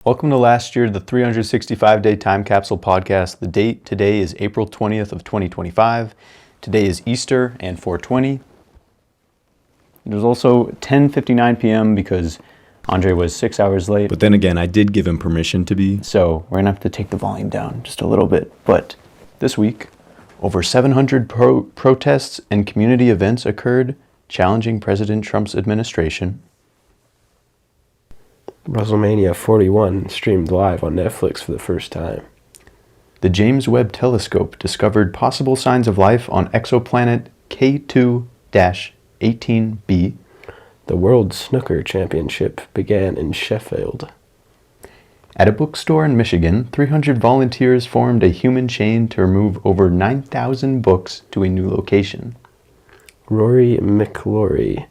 Welcome to last year, the 365-day time capsule podcast. The date today is April 20th of 2025. Today is Easter and 420. It was also 10:59 p.m. because Andre was 6 hours late. But then again, I did give him permission to be. So we're gonna have to take the volume down just a little bit. But this week, over 700 protests and community events occurred challenging President Trump's administration. WrestleMania 41 streamed live on Netflix for the first time. The James Webb Telescope discovered possible signs of life on exoplanet K2-18b. The World Snooker Championship began in Sheffield. At a bookstore in Michigan, 300 volunteers formed a human chain to remove over 9,000 books to a new location. Rory McIlroy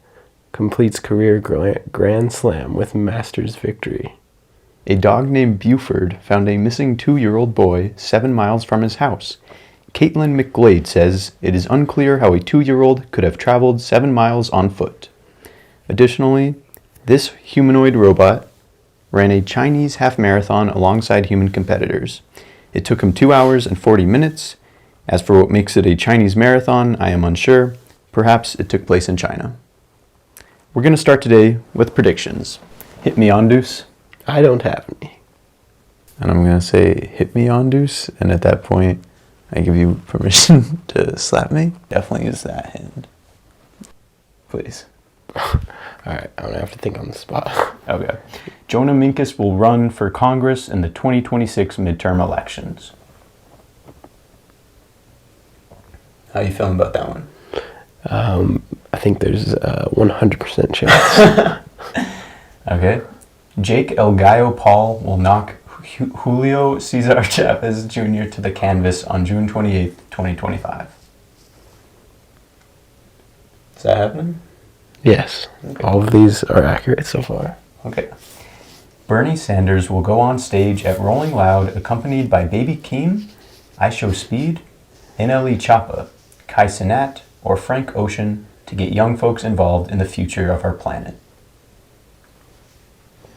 completes career Grand Slam with Masters victory. A dog named Buford found a missing 2-year-old boy 7 miles from his house. Caitlin McGlade says it is unclear how a 2-year-old could have traveled 7 miles on foot. Additionally, this humanoid robot ran a Chinese half marathon alongside human competitors. It took him 2 hours and 40 minutes. As for what makes it a Chinese marathon, I am unsure. Perhaps it took place in China. We're going to start today with predictions. Hit me on deuce. I don't have any. And I'm going to say hit me on deuce. And at that point, I give you permission to slap me. Definitely use that hand. Please. Alright, I'm going to have to think on the spot. Okay. Jonah Minkus will run for Congress in the 2026 midterm elections. How are you feeling about that one? I think there's a 100% chance. Okay. Jake El Gallo Paul will knock Julio Cesar Chavez Jr. to the canvas on June 28th, 2025. Is that happening? Yes. Okay. All of these are accurate so far. Okay. Bernie Sanders will go on stage at Rolling Loud accompanied by Baby Keem, I Show Speed, NLE Choppa, Kai Cenat, or Frank Ocean to get young folks involved in the future of our planet.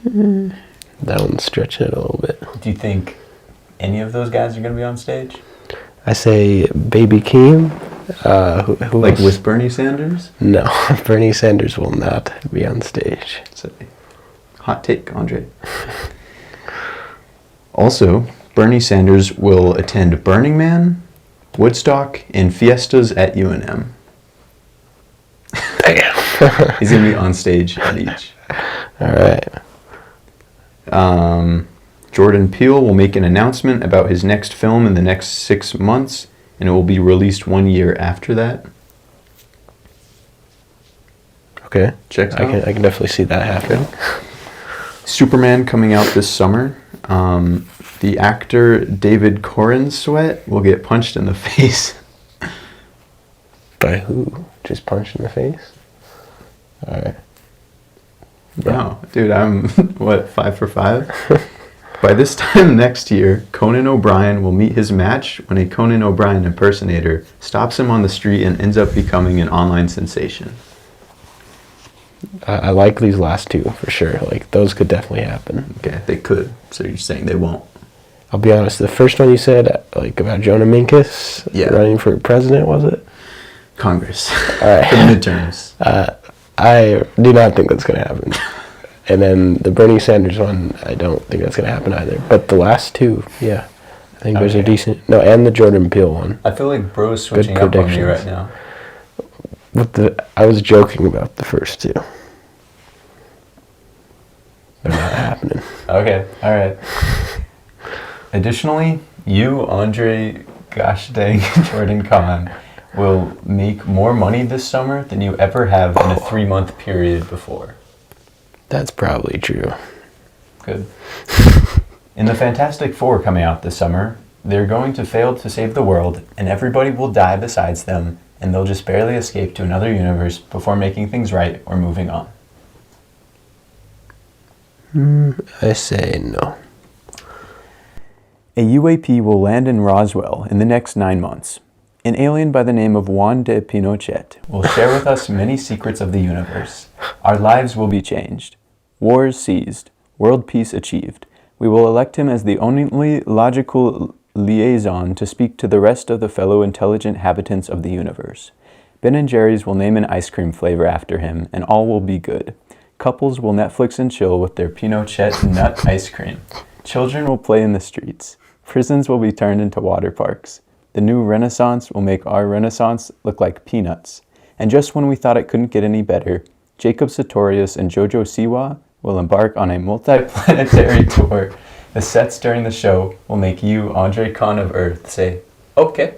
That one's stretching it a little bit. Do you think any of those guys are going to be on stage? I say Baby Keem. Who Like else? with Bernie Sanders? No, Bernie Sanders will not be on stage. It's a hot take, Andre. Also, Bernie Sanders will attend Burning Man, Woodstock, and fiestas at UNM. Damn. He's going to be on stage at each. Alright. Jordan Peele will make an announcement about his next film in the next 6 months, and it will be released 1 year after that. Okay. Checks out. I can definitely see that happening. Superman coming out this summer. The actor David Corenswet will get punched in the face. By who? Just punched in the face? Alright. Wow, dude, I'm, 5 for 5? By this time next year, Conan O'Brien will meet his match when a Conan O'Brien impersonator stops him on the street and ends up becoming an online sensation. I like these last two for sure. Like, those could definitely happen. Okay, they could, so you're saying they won't. I'll be honest, the first one you said, like, about Jonah Minkus running for president, was it? Congress. Alright. For the midterms. I do not think that's going to happen. And then the Bernie Sanders one, I don't think that's going to happen either. But the last two, yeah. I think there's a decent... No, and the Jordan Peele one. I feel like bro's switching up on me right now. I was joking about the first two. They're not happening. Okay, alright. Additionally, you, Andre, gosh dang, Jordan Kahn, will make more money this summer than you ever have in a 3-month period before. That's probably true. Good. In the Fantastic Four coming out this summer, they're going to fail to save the world, and everybody will die besides them, and they'll just barely escape to another universe before making things right or moving on. I say no. A UAP will land in Roswell in the next 9 months. An alien by the name of Juan de Pinochet will share with us many secrets of the universe. Our lives will be changed. Wars ceased. World peace achieved. We will elect him as the only logical liaison to speak to the rest of the fellow intelligent habitants of the universe. Ben & Jerry's will name an ice cream flavor after him, and all will be good. Couples will Netflix and chill with their Pinochet nut ice cream. Children will play in the streets. Prisons will be turned into water parks. The new Renaissance will make our Renaissance look like peanuts. And just when we thought it couldn't get any better, Jacob Sartorius and Jojo Siwa will embark on a multi-planetary tour. The sets during the show will make you, Andre Kahn of Earth, say, okay.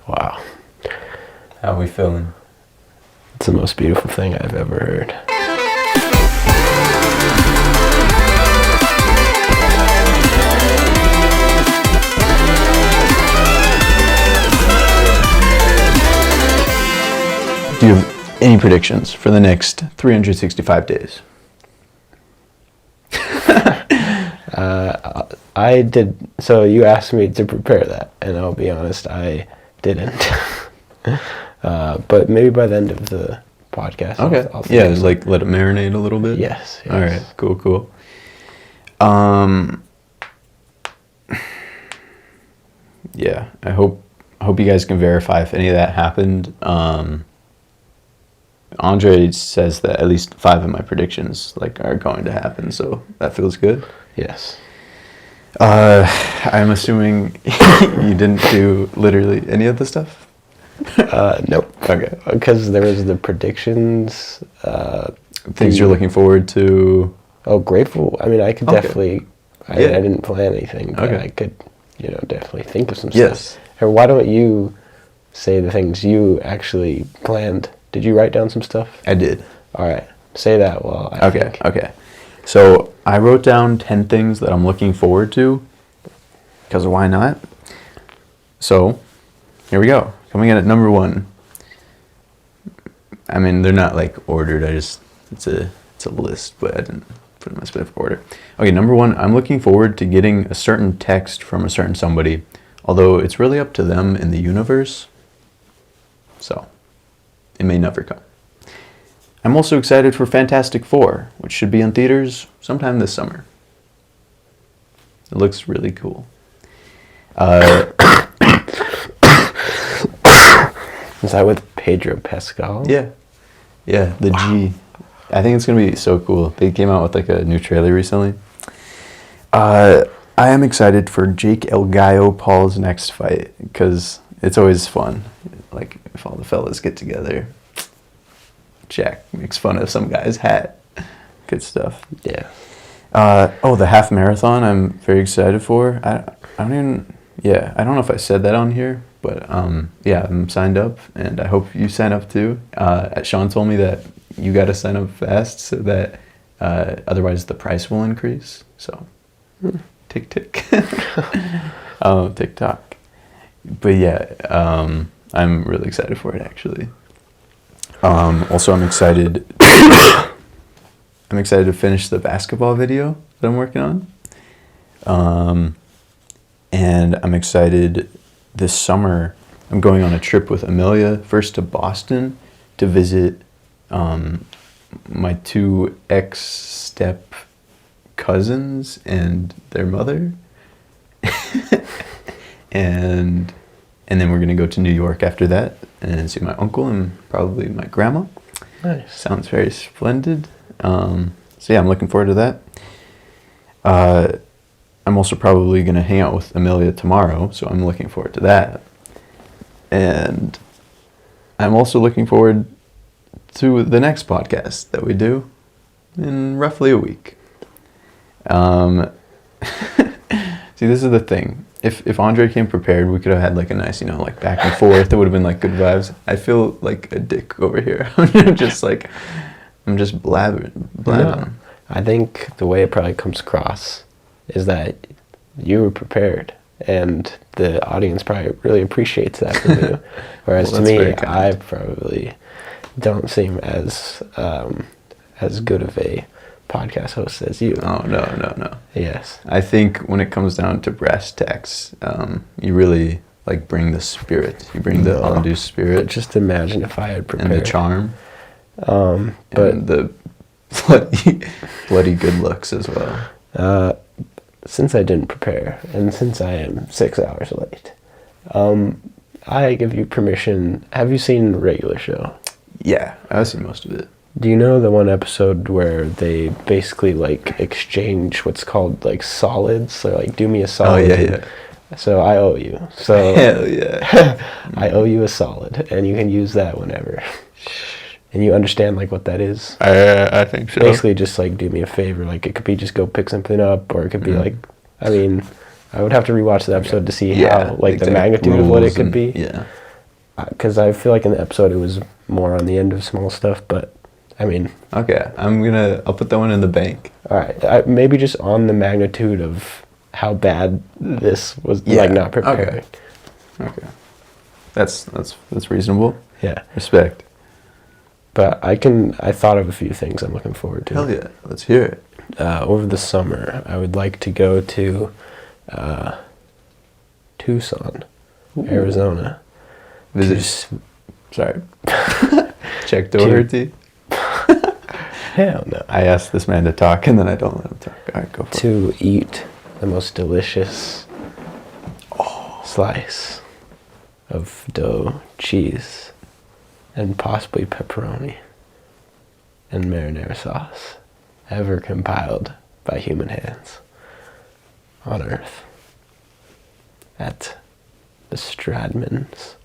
Wow. How are we feeling? It's the most beautiful thing I've ever heard. Do you have any predictions for the next 365 days? I did. So you asked me to prepare that, and I'll be honest, I didn't. But maybe by the end of the podcast. Okay. I'll Yeah, like let it marinate a little bit. Yes. All right. Cool. Yeah. I hope you guys can verify if any of that happened. Andre says that at least 5 of my predictions are going to happen, so that feels good. Yes. I'm assuming you didn't do literally any of the stuff? Nope. Okay. Because there was the predictions. Things you're looking forward to. Oh, grateful. I mean, I could definitely. I didn't plan anything, but I could, definitely think of some stuff. Yes. Or why don't you say the things you actually planned? Did you write down some stuff? I did. All right. Say that while I think. Okay. So I wrote down 10 things that I'm looking forward to, because why not? So here we go. Coming in at number 1. I mean, they're not ordered. It's a list, but I didn't put it in my specific order. Okay, number 1, I'm looking forward to getting a certain text from a certain somebody, although it's really up to them in the universe. So it may never come. I'm also excited for Fantastic Four, which should be in theaters sometime this summer. It looks really cool. Is that with Pedro Pascal? Yeah, the wow. G. I think it's going to be so cool. They came out with a new trailer recently. I am excited for Jake El Gallo Paul's next fight, because it's always fun. If all the fellas get together. Jack makes fun of some guy's hat. Good stuff. Yeah. The half marathon I'm very excited for. I don't know if I said that on here, but I'm signed up, and I hope you sign up too. Sean told me that you got to sign up fast so that otherwise the price will increase. So tick. TikTok. But yeah, I'm really excited for it actually. Also, I'm excited to finish the basketball video that I'm working on. And I'm excited this summer. I'm going on a trip with Amelia, first to Boston to visit my 2 ex-step cousins and their mother. And then we're going to go to New York after that and see my uncle and probably my grandma. Nice. Sounds very splendid. So yeah, I'm looking forward to that. I'm also probably going to hang out with Amelia tomorrow, so I'm looking forward to that. And I'm also looking forward to the next podcast that we do in roughly a week. See, this is the thing. If Andre came prepared, we could have had a nice, back and forth. It would have been good vibes. I feel like a dick over here. I'm just blabbering. No, I think the way it probably comes across is that you were prepared, and the audience probably really appreciaes that from you. Whereas to me, I probably don't seem as good of a podcast host as you. Oh, no. Yes. I think when it comes down to brass tacks, you really bring the spirit. You bring the undue spirit. But just imagine if I had prepared. And the charm. But and the bloody good looks as well. Since I didn't prepare, and since I am 6 hours late, I give you permission. Have you seen the regular show? Yeah, I've seen most of it. Do you know the one episode where they basically like exchange what's called like solids? So like, do me a solid. Oh yeah. So I owe you. So Hell yeah. I owe you a solid, and you can use that whenever. And you understand like what that is? I think so. Basically, just like do me a favor. Like it could be just go pick something up, or it could be like, I mean, I would have to rewatch the episode to see how like the magnitude of what it could be. Yeah. Because I feel like in the episode it was more on the end of small stuff, but I mean. Okay, I'll put that one in the bank. All right, maybe just on the magnitude of how bad this was, like not prepared. Okay. That's reasonable. Yeah. Respect. But I thought of a few things I'm looking forward to. Hell yeah, let's hear it. Over the summer, I would like to go to Tucson, Arizona. Visit. Sorry. Check Doherty. Hell no. I asked this man to talk, and then I don't let him talk. All right, go for it. To eat the most delicious slice of dough, cheese, and possibly pepperoni and marinara sauce ever compiled by human hands on Earth at the Stradman's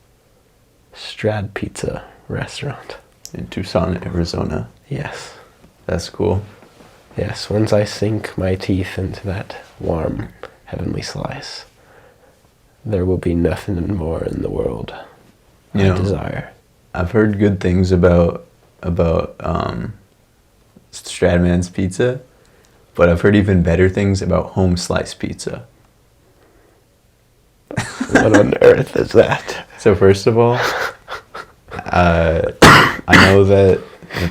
Strad Pizza restaurant. In Tucson, Arizona. Yes. That's cool. Yes, once I sink my teeth into that warm, heavenly slice, there will be nothing more in the world I desire. I've heard good things about Stradman's Pizza, but I've heard even better things about home slice pizza. What on earth is that? So first of all, I know that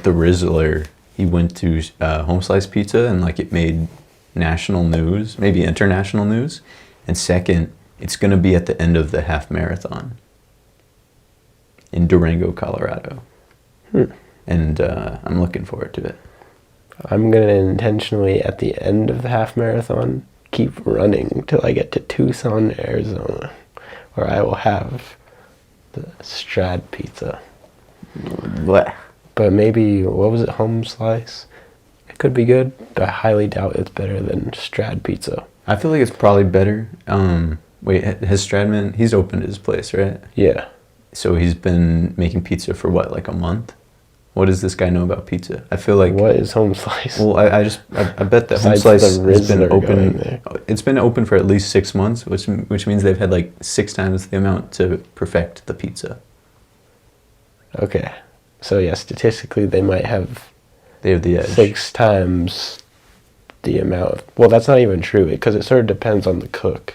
the Rizzler, he went to home slice pizza and like it made national news, maybe international news. And second, it's going to be at the end of the half marathon in Durango, Colorado. And I'm looking forward to it. I'm going to intentionally, at the end of the half marathon, keep running till I get to Tucson, Arizona, where I will have the Strad Pizza. Blech. But maybe, what was it, home slice? It could be good, but I highly doubt it's better than Strad Pizza. I feel like it's probably better. Wait, has Stradman, he's opened his place, right? Yeah. So he's been making pizza for what, like a month? What does this guy know about pizza? I feel like... What is home slice? Well, I bet that home Besides slice the has been Rizzler open. going there. It's been open for at least 6 months, which means they've had like 6 times the amount to perfect the pizza. Okay. So yeah, statistically they might have... They have the edge. 6 times the amount. Well, that's not even true because it sort of depends on the cook.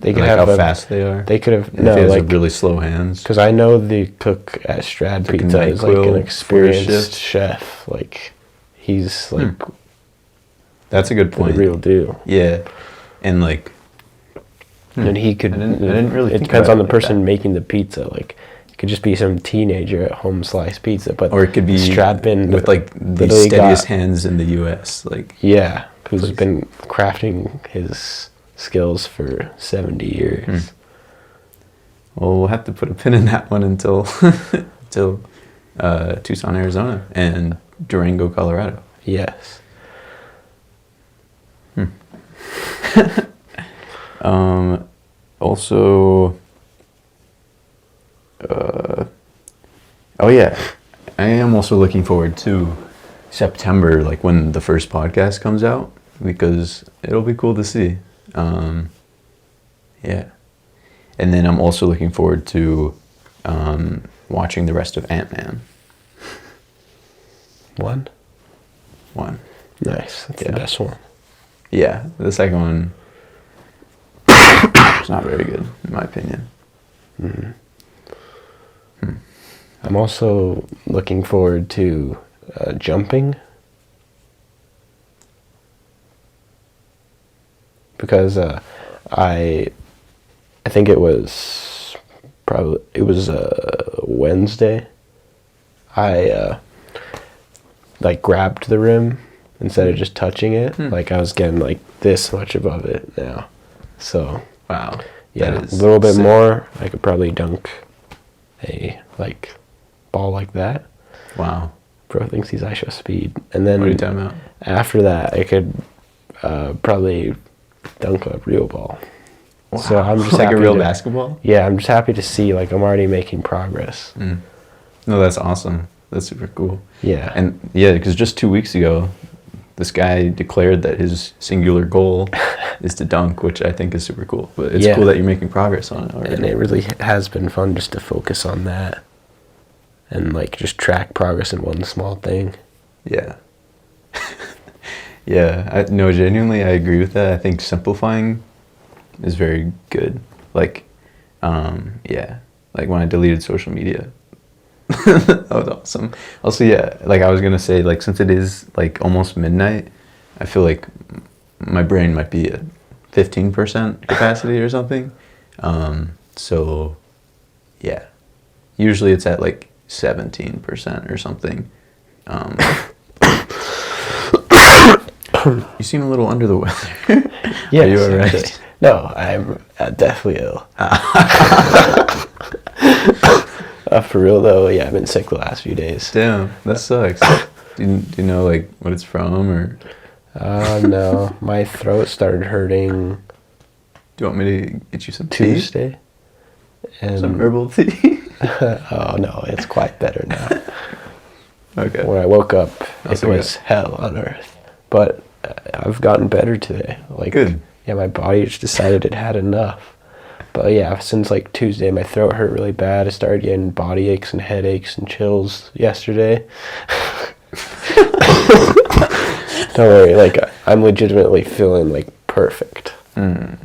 They could like have how fast they are. They could have and if he has really slow hands. Because I know the cook at Strad Pizza is like an experienced chef. Like he's like. That's a good point. The real deal. Yeah, and like. And he could. I didn't really. It depends on the person making the pizza. Like. It could just be some teenager at home slice pizza, but or it could be Stradman with like the steadiest hands in the U.S. Like who's been crafting his skills for 70 years. Well, we'll have to put a pin in that one until Tucson, Arizona, and Durango, Colorado. Yes. Also. Oh yeah, I am also looking forward to September, like when the first podcast comes out, because it'll be cool to see. Yeah, and then I'm also looking forward to watching the rest of Ant-Man. One. Yeah. Nice. That's the best one. Yeah, the second one is not very good, in my opinion. I'm also looking forward to jumping. Because I think it was Wednesday. like grabbed the rim instead of just touching it. Like I was getting like this much above it now. So Wow. yeah, That a is little bit sick. more. I could probably dunk a like ball like that. Wow. Bro thinks he's ISO speed, and then What are you talking about? after that, I could probably dunk a real ball. So I'm just like happy a real to- basketball? Yeah, I'm just happy to see like I'm already making progress. No, that's awesome. That's super cool. Yeah. And yeah, because just 2 weeks ago, this guy declared that his singular goal is to dunk, which I think is super cool. But it's Yeah. cool that you're making progress on it already. And it really has been fun just to focus on that and like just track progress in one small thing. Yeah. Yeah, no, genuinely, I agree with that. I think simplifying is very good. Like, yeah, like when I deleted social media, that was awesome. Also, yeah, like I was gonna say, like since it is like almost midnight, I feel like my brain might be at 15% capacity or something. So, yeah, usually it's at like 17% or something. You seem a little under the weather. Yeah. Are you alright? No, I'm definitely ill. For real though, yeah, I've been sick the last few days. Damn, that sucks. Do you know like what it's from, or No, my throat started hurting do you want me to get you some tea? Tuesday. And Some herbal tea? oh no, it's quite better now. Okay. When I woke up, Also it was hell on earth. But I've gotten better today. Like, Good. Yeah, my body just decided it had enough. But yeah, since like Tuesday, my throat hurt really bad. I started getting body aches and headaches and chills yesterday. Don't worry, like I'm legitimately feeling like perfect.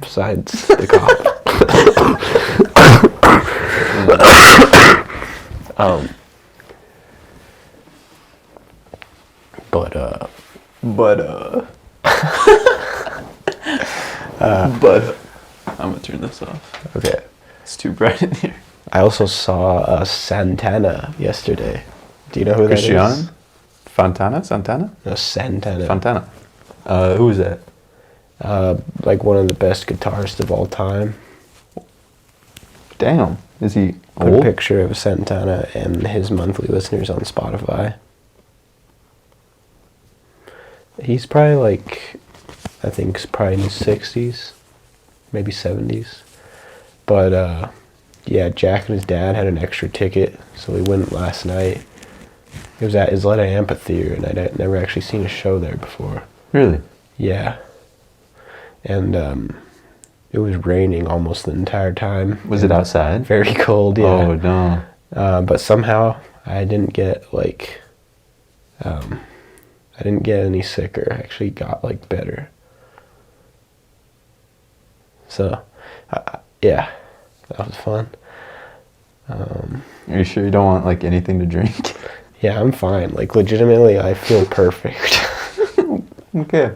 Besides the cough. But I'm gonna turn this off. Okay. It's too bright in here. I also saw Santana yesterday. Do you know who that is? Christian? Santana? No, Santana. Fontana. Who is that? Like one of the best guitarists of all time. Damn. Is he Put a old? picture of Santana and his monthly listeners on Spotify. He's probably like, I think he's probably in his 60s, maybe 70s. But yeah, Jack and his dad had an extra ticket, so we went last night. It was at Isleta Amphitheater, and I'd never actually seen a show there before. Really? Yeah. And it was raining almost the entire time. Was it outside? Very cold, yeah. Oh no. But somehow I didn't get like, I didn't get any sicker. I actually got like better. So, yeah, that was fun. Are you sure you don't want like anything to drink? Yeah, I'm fine. Like legitimately, I feel perfect. Okay.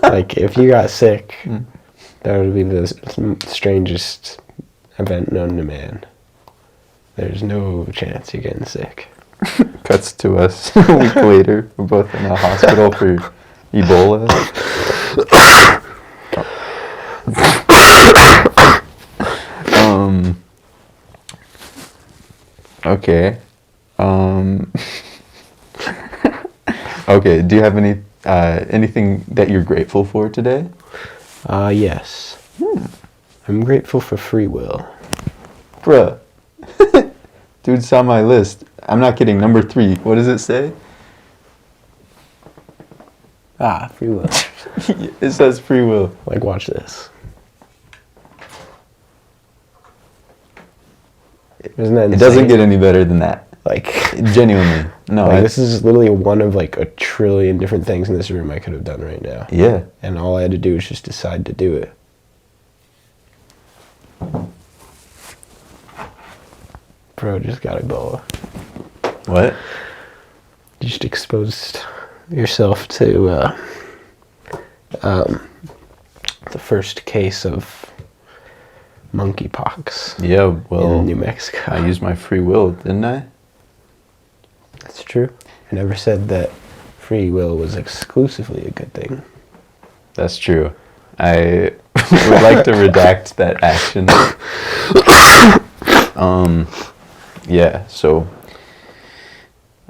Like if you got sick, that would be the strangest event known to man. There's no chance you're getting sick. Cuts to us a week later. We're both in a hospital for Ebola. Okay. Okay. Do you have anything that you're grateful for today? Yes. I'm grateful for free will. Bruh. Dude saw my list. I'm not kidding. Number 3. What does it say? Free will. It says free will. Like, watch this. Isn't that insane? It doesn't get any better than that. like, Genuinely. No. like this is literally one of like a trillion different things in this room I could have done right now. Yeah. And all I had to do was just decide to do it. Bro, just got Ebola. What? You just exposed yourself to the first case of monkeypox Yeah, well, in New Mexico. I used my free will, didn't I? That's true. I never said that free will was exclusively a good thing. That's true. I would like to redact that action. Yeah, so...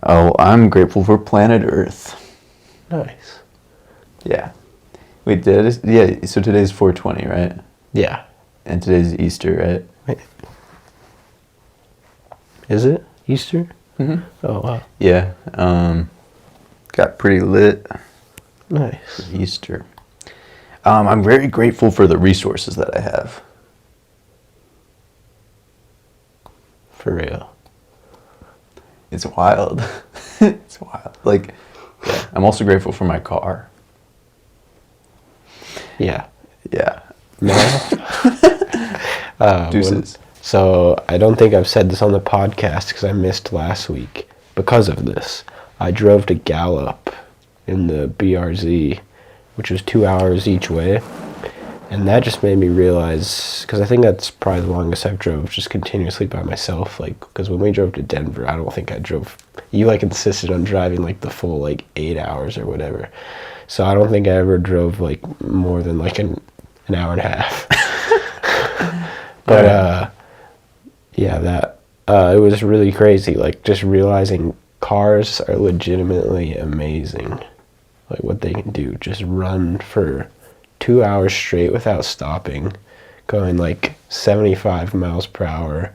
Oh, I'm grateful for planet Earth. Nice. Yeah. Wait, yeah, so today's 420, right? Yeah. And today's Easter, right? Wait. Is it Easter? Mm-hmm. Oh, wow. Yeah. Got pretty lit Nice. for Easter. I'm very grateful for the resources that I have. For real. It's wild. It's wild. Like, yeah. I'm also grateful for my car. Yeah. Yeah. Deuces. So I don't think I've said this on the podcast because I missed last week. Because of this, I drove to Gallup in the BRZ, which was 2 hours each way. And that just made me realize, because I think that's probably the longest I've drove just continuously by myself. Like, because when we drove to Denver, I don't think I drove, you like insisted on driving like the full like 8 hours or whatever. So I don't think I ever drove like more than like an hour and a half. But yeah, that it was really crazy. Like just realizing cars are legitimately amazing. Like what they can do, just run for 2 hours straight without stopping, going like 75 miles per hour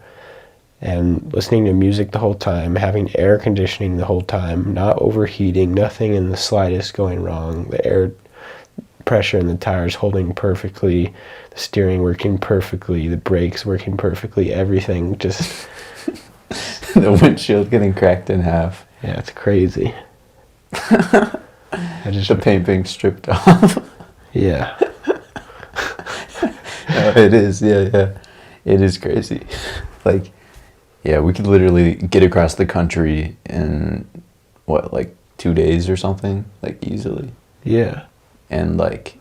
and listening to music the whole time, having air conditioning the whole time, not overheating, nothing in the slightest going wrong, the air pressure in the tires holding perfectly, the steering working perfectly, the brakes working perfectly, everything just... The windshield getting cracked in half. Yeah, it's crazy. The paint being stripped off. Yeah. No, it is, yeah. It is crazy. Like, yeah, we could literally get across the country in, what, like 2 days or something? Like, easily. Yeah. And, like,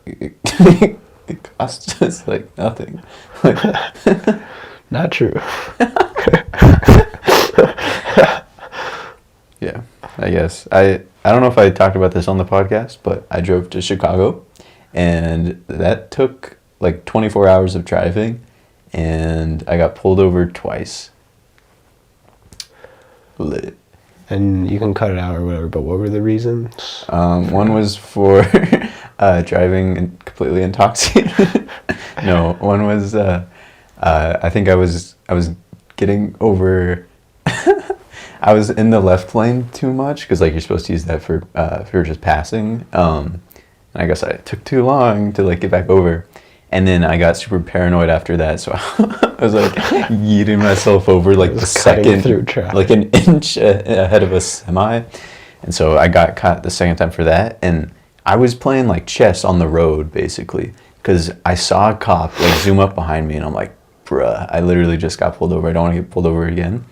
it costs us, like, nothing. Like, not true. Yeah, I guess. I don't know if I talked about this on the podcast, but I drove to Chicago, and that took like 24 hours of driving, and I got pulled over twice. Lit. And you can cut it out or whatever, but what were the reasons? One was for driving completely intoxicated. No, one was I think I was getting over... I was in the left lane too much because like you're supposed to use that for just passing. And I guess I took too long to like get back over, and then I got super paranoid after that. So I was like yeeting myself over like the second, like an inch ahead of a semi, and so I got caught the second time for that. And I was playing like chess on the road basically because I saw a cop like zoom up behind me, and I'm like, bruh, I literally just got pulled over. I don't want to get pulled over again.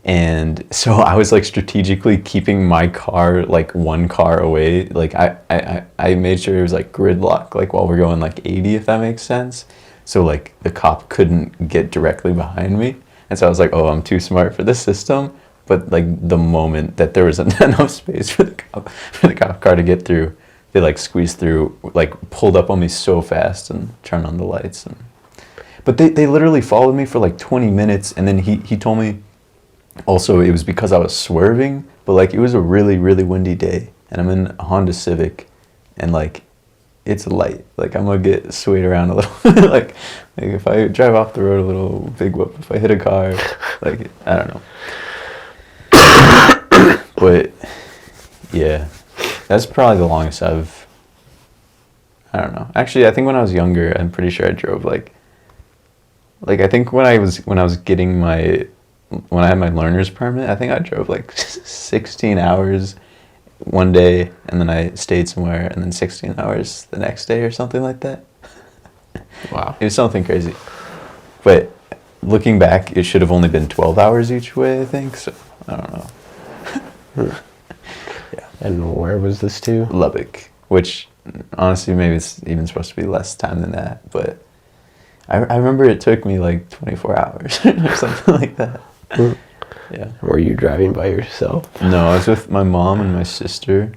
And so I was like strategically keeping my car like one car away. Like I made sure it was like gridlock, like while we're going like 80, if that makes sense. So like the cop couldn't get directly behind me. And so I was like, oh, I'm too smart for this system. But like the moment that there wasn't enough space for the cop car to get through, they like squeezed through, like pulled up on me so fast and turned on the lights. But they literally followed me for like 20 minutes, and then he told me. Also, it was because I was swerving, but like it was a really, really windy day, and I'm in a Honda Civic, and like it's light. Like I'm gonna get swayed around a little. like if I drive off the road a little, big whoop. If I hit a car, like I don't know. But yeah, that's probably the longest I don't know. Actually, I think when I was younger, I'm pretty sure I drove like I think when I was getting when I had my learner's permit, I think I drove like 16 hours one day, and then I stayed somewhere, and then 16 hours the next day or something like that. Wow. It was something crazy. But looking back, it should have only been 12 hours each way, I think, so I don't know. Yeah. And where was this to? Lubbock, which honestly maybe it's even supposed to be less time than that, but I remember it took me like 24 hours or something like that. Yeah. Were you driving by yourself? No, I was with my mom and my sister,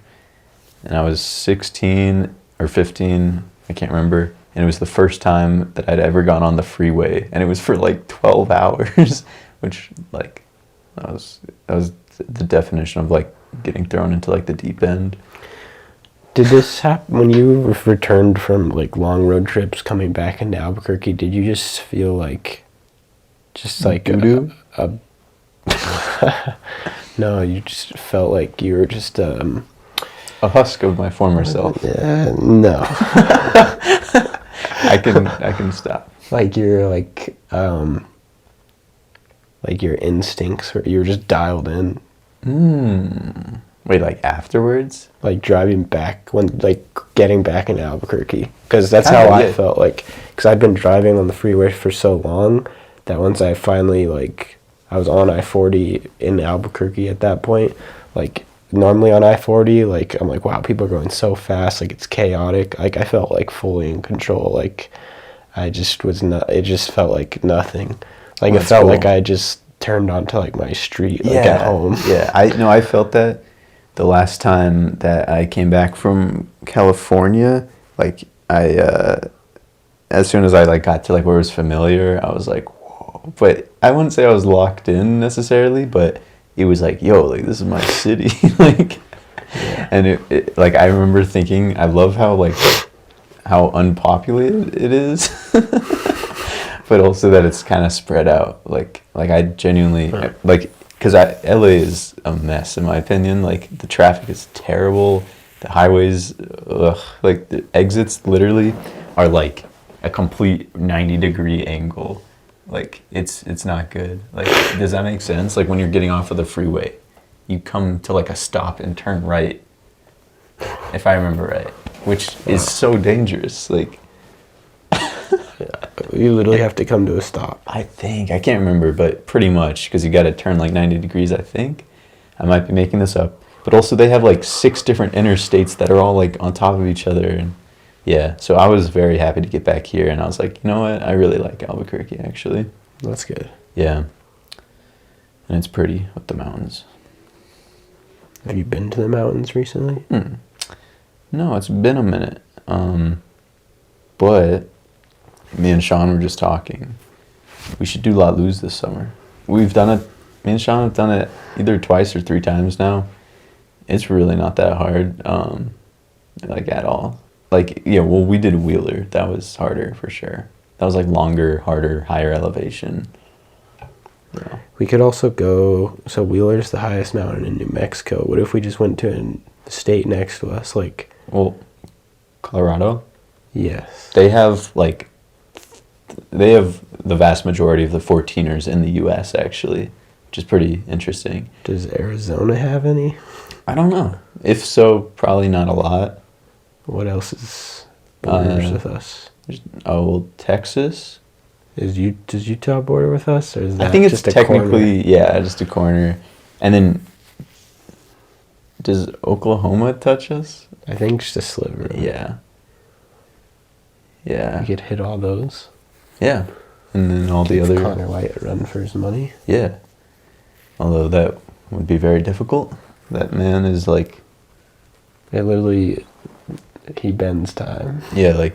and I was 16 or 15, I can't remember, and it was the first time that I'd ever gone on the freeway, and it was for like 12 hours, which like that was the definition of like getting thrown into like the deep end. Did this happen when you returned from like long road trips coming back into Albuquerque? Did you just feel like Doo-doo? No, you just felt like you were just A husk of my former self. no. I can stop. Like you're like your instincts, or you were just dialed in. Wait, like afterwards? Like driving back, when like getting back into Albuquerque, because that's Kinda, how I yeah. felt. Like, because I'd been driving on the freeway for so long that once I finally I was on I-40 in Albuquerque at that point. Like normally on I-40, like I'm like, wow, people are going so fast. Like it's chaotic. Like I felt like fully in control. Like I just was not. It just felt like nothing. Like it That's felt cool. like I just turned onto like my street, like at home. Yeah, I felt that the last time that I came back from California. Like as soon as I like got to like where it was familiar, I was like, whoa. But I wouldn't say I was locked in necessarily, but it was like, yo, like this is my city. Like, and it like I remember thinking, I love how unpopulated it is. But also that it's kind of spread out. Like I genuinely like, because LA is a mess in my opinion. Like the traffic is terrible. The highways, like the exits literally are like a complete 90-degree angle. Like it's not good. Like, does that make sense? Like when you're getting off of the freeway, you come to like a stop and turn right, if I remember right, which is so dangerous. Like, You literally have to come to a stop. I can't remember, but pretty much, because you got to turn like 90 degrees, I think. I might be making this up. But also they have like 6 different interstates that are all like on top of each other. And yeah, so I was very happy to get back here. And I was like, you know what? I really like Albuquerque, actually. That's good. Yeah. And it's pretty with the mountains. Have you been to the mountains recently? No, it's been a minute. But me and Sean were just talking. We should do La Luz this summer. We've done it. Me and Sean have done it either twice or 3 times now. It's really not that hard, like at all. Like, yeah, well, we did Wheeler. That was harder for sure. That was like longer, harder, higher elevation. Yeah. We could also go, so Wheeler's the highest mountain in New Mexico. What if we just went to the state next to us? Like, Well, Colorado, yes. they have the vast majority of the 14ers in the U.S. actually, which is pretty interesting. Does Arizona have any? I don't know. If so, probably not a lot. What else is borders with us? Well, Texas. Does Utah border with us, or is that I think it's just a technically, corner? yeah, just a corner. And then, does Oklahoma touch us? I think just a sliver. Yeah. We Yeah. could hit all those. Yeah. And then all the Give other... Connor White a run for his money. Yeah. Although that would be very difficult. That man is like... He bends time. Yeah, like,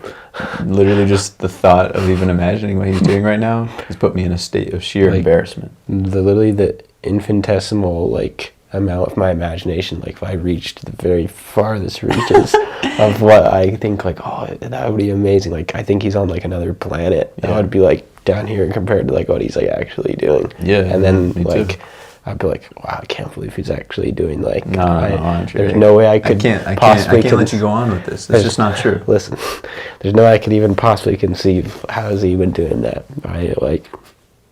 literally just the thought of even imagining what he's doing right now has put me in a state of sheer Like, embarrassment. The infinitesimal, like, amount of my imagination, like, if I reached the very farthest reaches of what I think, like, oh, that would be amazing. Like, I think he's on, like, another planet. That Yeah. would be, like, down here compared to, like, what he's, like, actually doing. Yeah, And then, me too. like... I'd be like, wow, I can't believe he's actually doing, like... No, Andre. There's no way I could I possibly... can't let you go on with this. It's just not true. Listen, there's no way I could even possibly conceive how is he even doing that. I, like,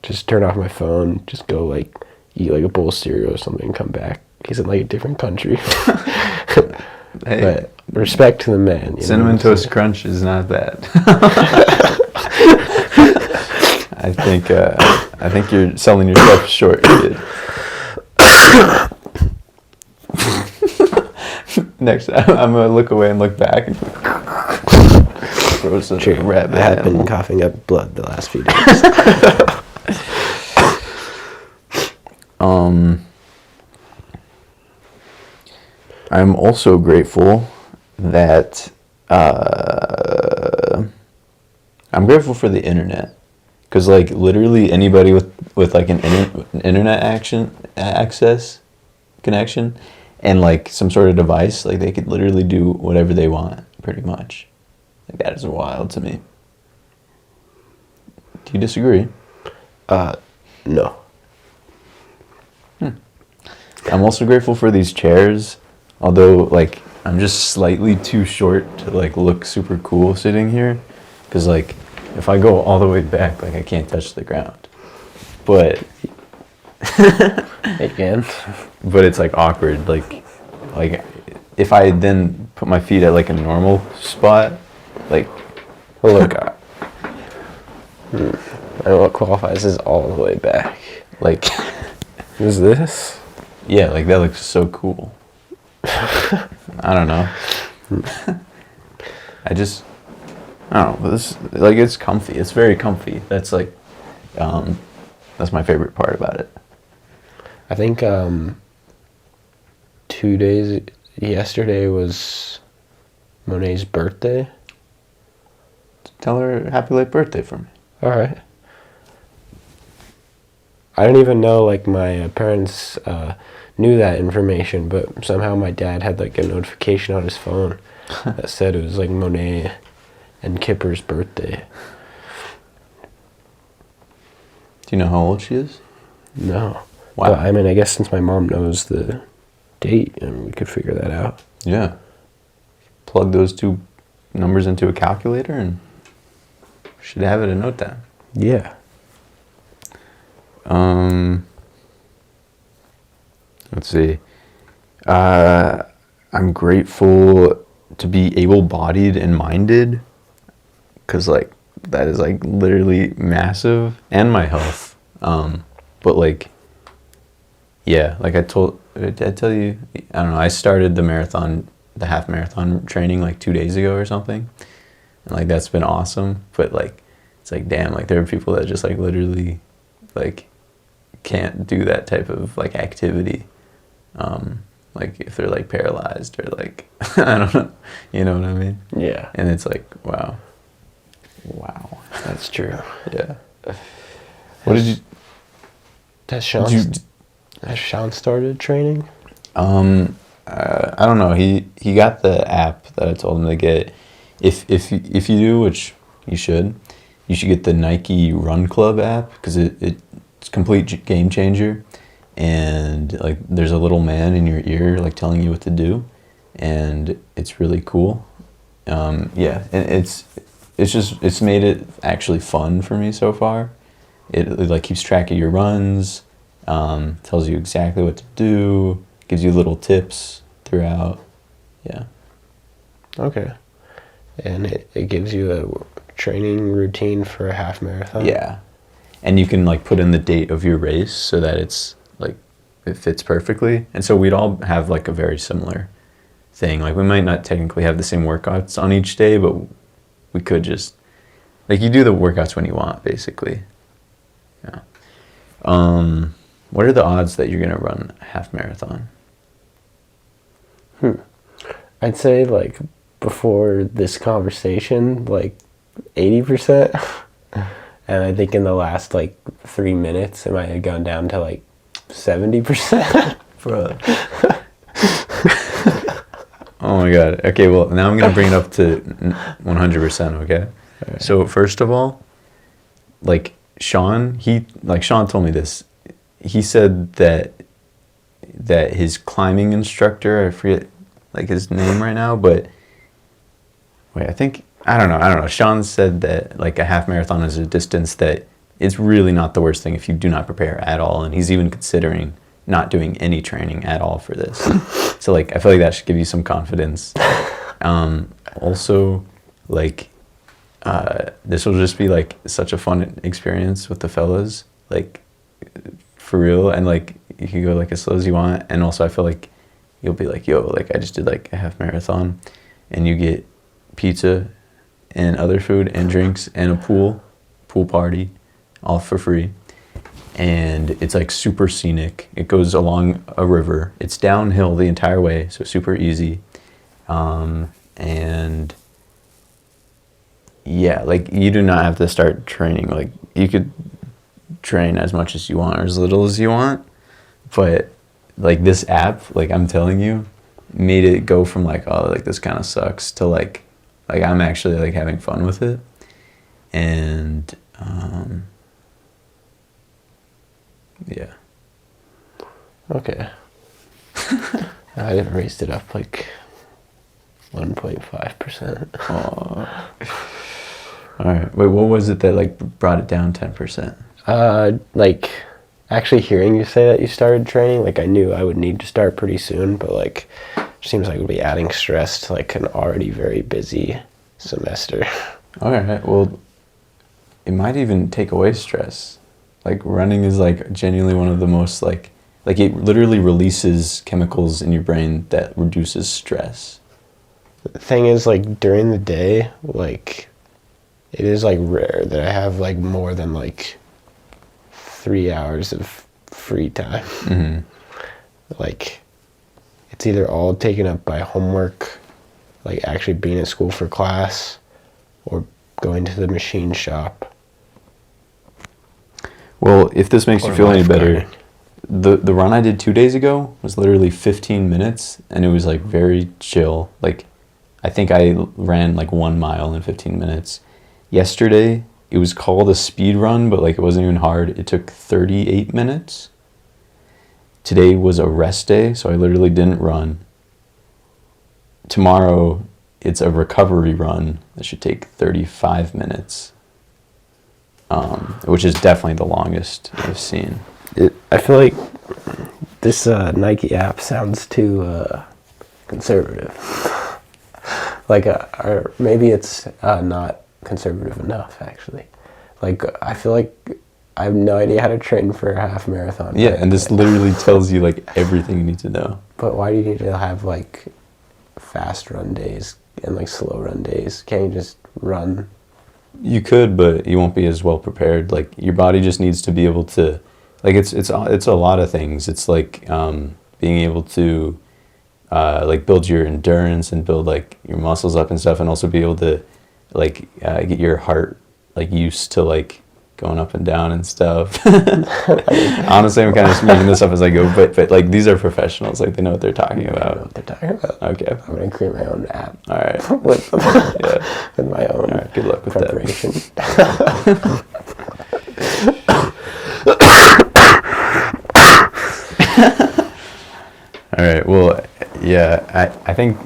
just turn off my phone, just go, like, eat, like, a bowl of cereal or something and come back. He's in, like, a different country. Hey, But respect to the man. You Cinnamon know? Toast Crunch is not bad. I think you're selling yourself short, kid. Next, I'm gonna look away and look back and throws a True. rabbit. I have been coughing up blood the last few days. I'm also grateful that I'm grateful for the internet, because like literally anybody with like an internet access connection and like some sort of device, like they could literally do whatever they want pretty much. Like that is wild to me. Do you disagree? No. I'm also grateful for these chairs, although like I'm just slightly too short to like look super cool sitting here, because like if I go all the way back, like I can't touch the ground. But Again. but it's like awkward, like if I then put my feet at like a normal spot, like Look, I know what qualifies as all the way back. like Is this? yeah, like that looks so cool. I don't know. I don't know. This like it's comfy. It's very comfy. That's like, that's my favorite part about it. I think 2 days. Yesterday was Monet's birthday. Tell her happy late birthday for me. All right. I didn't even know like my parents knew that information, but somehow my dad had like a notification on his phone that said it was like Monet and Kipper's birthday. Do you know how old she is? No. Wow. But, I mean, I guess since my mom knows the date, and we could figure that out. Yeah. Plug those two numbers into a calculator and should have it in no time. Yeah. Let's see. I'm grateful to be able-bodied and minded, because like that is like literally massive, and my health. But like, yeah, like did I tell you, I don't know, I started the half marathon training like 2 days ago or something, and like that's been awesome. But like, it's like, damn, like there are people that just like literally like can't do that type of like activity, like if they're like paralyzed or like I don't know, you know what I mean? Yeah. And it's like, wow, That's true. yeah. What did you? Has Sean started training? I don't know. He got the app that I told him to get. If you do, which you should get the Nike Run Club app, because it's a complete game changer, and like there's a little man in your ear like telling you what to do, and it's really cool. Yeah, and it's made it actually fun for me so far. It like keeps track of your runs, tells you exactly what to do, gives you little tips throughout. Yeah. Okay. And it gives you a training routine for a half marathon? Yeah. And you can like put in the date of your race so that it's like it fits perfectly. And so we'd all have like a very similar thing. Like we might not technically have the same workouts on each day, but we could just like you do the workouts when you want, basically. Yeah. What are the odds that you're gonna run a half marathon? I'd say like before this conversation, like 80%. And I think in the last like 3 minutes, it might have gone down to like 70%. Bro. Oh my god. Okay, well now I'm gonna bring it up to 100%. Okay. Right. So first of all, like Sean told me this. He said that his climbing instructor, I forget like his name right now, but wait, I don't know. Sean said that like a half marathon is a distance that it's really not the worst thing if you do not prepare at all, and he's even considering not doing any training at all for this. So like I feel like that should give you some confidence. Also, like this will just be like such a fun experience with the fellas, like for real, and like you can go like as slow as you want, and also I feel like you'll be like, yo, like I just did like a half marathon, and you get pizza and other food and drinks and a pool party all for free, and it's like super scenic. It goes along a river. It's downhill the entire way, so super easy. And yeah, like you do not have to start training. Like you could train as much as you want or as little as you want, but like this app, like I'm telling you, made it go from like, oh, like this kind of sucks to like I'm actually like having fun with it. And yeah. Okay. I raised it up like 1.5%. Oh. All right. Wait, what was it that like brought it down 10%? Like actually hearing you say that you started training, like I knew I would need to start pretty soon, but like it seems like it would be adding stress to like an already very busy semester. All right. Well, it might even take away stress. Like running is like genuinely one of the most like it literally releases chemicals in your brain that reduces stress. The thing is, like during the day, like it is like rare that I have like more than like 3 hours of free time. Mm-hmm. Like it's either all taken up by homework, like actually being at school for class, or going to the machine shop. Well, if this makes you feel any better, lifeguarding. the run I did 2 days ago was literally 15 minutes, and it was like very chill. Like I think I ran like 1 mile in 15 minutes. Yesterday, it was called a speed run, but like it wasn't even hard. It took 38 minutes. Today was a rest day, so I literally didn't run. Tomorrow, it's a recovery run that should take 35 minutes, which is definitely the longest I've seen. I feel like this Nike app sounds too conservative. Like, or maybe it's not conservative enough, actually. Like, I feel like I have no idea how to train for a half marathon. Yeah, and this literally tells you like everything you need to know. But why do you need to have like fast run days and like slow run days? Can't you just run? You could, but you won't be as well prepared. Like your body just needs to be able to, like it's a lot of things. It's like being able to like build your endurance and build like your muscles up and stuff, and also be able to like get your heart like used to like going up and down and stuff. Honestly, I'm kind of making this up as I go, but like these are professionals, like they know what they're talking about. I know what they're talking about. Okay. I'm gonna create my own app. All right. with, Yeah. with my own. All right. Good luck with preparation. All right. Well, yeah. I think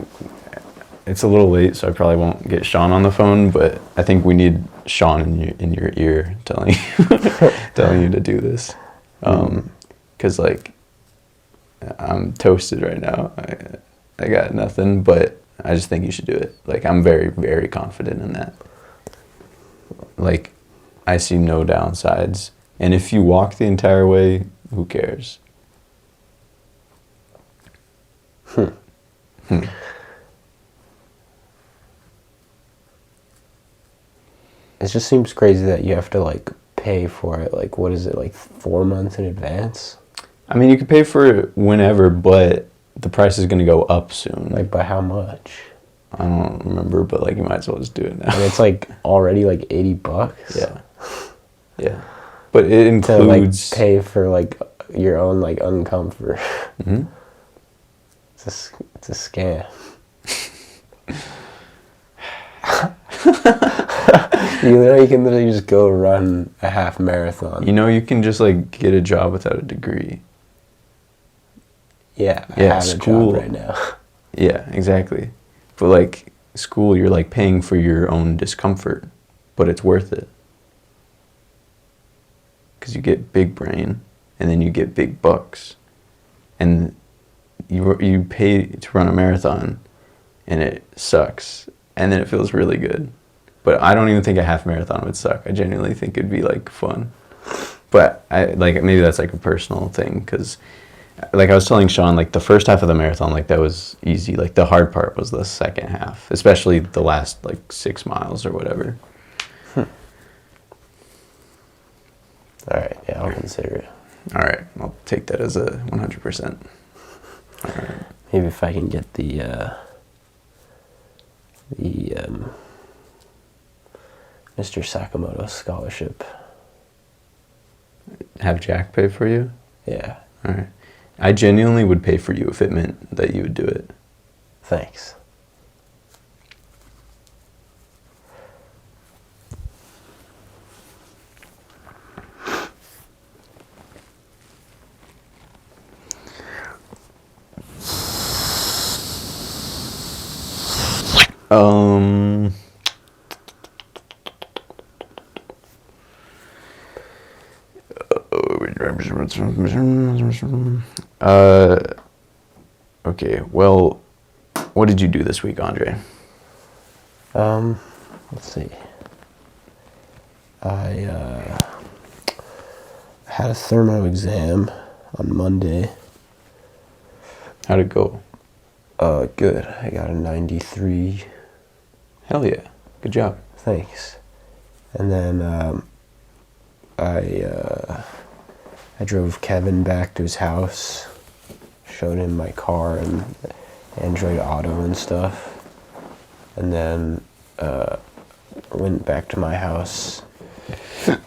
it's a little late, so I probably won't get Sean on the phone. But I think we need Sean in your ear telling you to do this, because like I'm toasted right now. I got nothing, but I just think you should do it. Like I'm very, very confident in that. Like I see no downsides, and if you walk the entire way, who cares? It just seems crazy that you have to like pay for it. Like, what is it, like 4 months in advance? I mean, you could pay for it whenever, but the price is going to go up soon. Like, by how much? I don't remember, but like you might as well just do it now. And it's like already like $80. Yeah. Yeah. But it To like includes pay for like your own like uncomfort. Mhm. It's a scam. You can literally just go run a half marathon. You know, you can just like get a job without a degree. Yeah, I Yeah, have school. a job right now. Yeah, exactly. But like school, you're like paying for your own discomfort, but it's worth it. Because you get big brain, and then you get big bucks, and you pay to run a marathon, and it sucks, and then it feels really good. But I don't even think a half marathon would suck. I genuinely think it'd be like fun. But I like maybe that's like a personal thing, because like I was telling Sean, like the first half of the marathon, like that was easy. Like the hard part was the second half, especially the last like 6 miles or whatever. All right, yeah, I'll consider it. All right, I'll take that as a 100%. All right. Maybe if I can get the Mr. Sakamoto scholarship. Have Jack pay for you? Yeah, All right. I genuinely would pay for you if it meant that you would do it. thanks. Um. Okay. Well, what did you do this week, Andre? Let's see. I had a thermo exam on Monday. How'd it go? Good. I got a 93. Hell yeah. Good job. Thanks. And then I drove Kevin back to his house, showed him my car and Android Auto and stuff, and then went back to my house,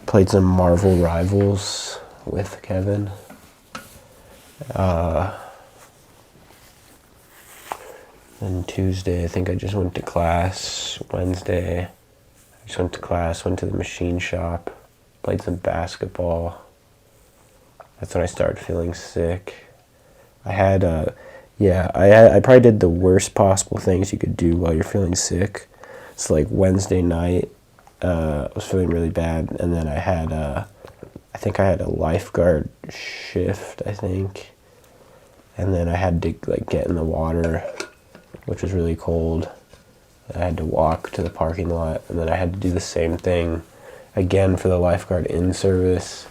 played some Marvel Rivals with Kevin. Then Tuesday, I think I just went to class. Wednesday, I just went to class, went to the machine shop, played some basketball. That's when I started feeling sick. I had, I probably did the worst possible things you could do while you're feeling sick. It's like Wednesday night, I was feeling really bad, and then I had, I think I had a lifeguard shift, I think. And then I had to like get in the water, which was really cold. I had to walk to the parking lot, and then I had to do the same thing again for the lifeguard in service.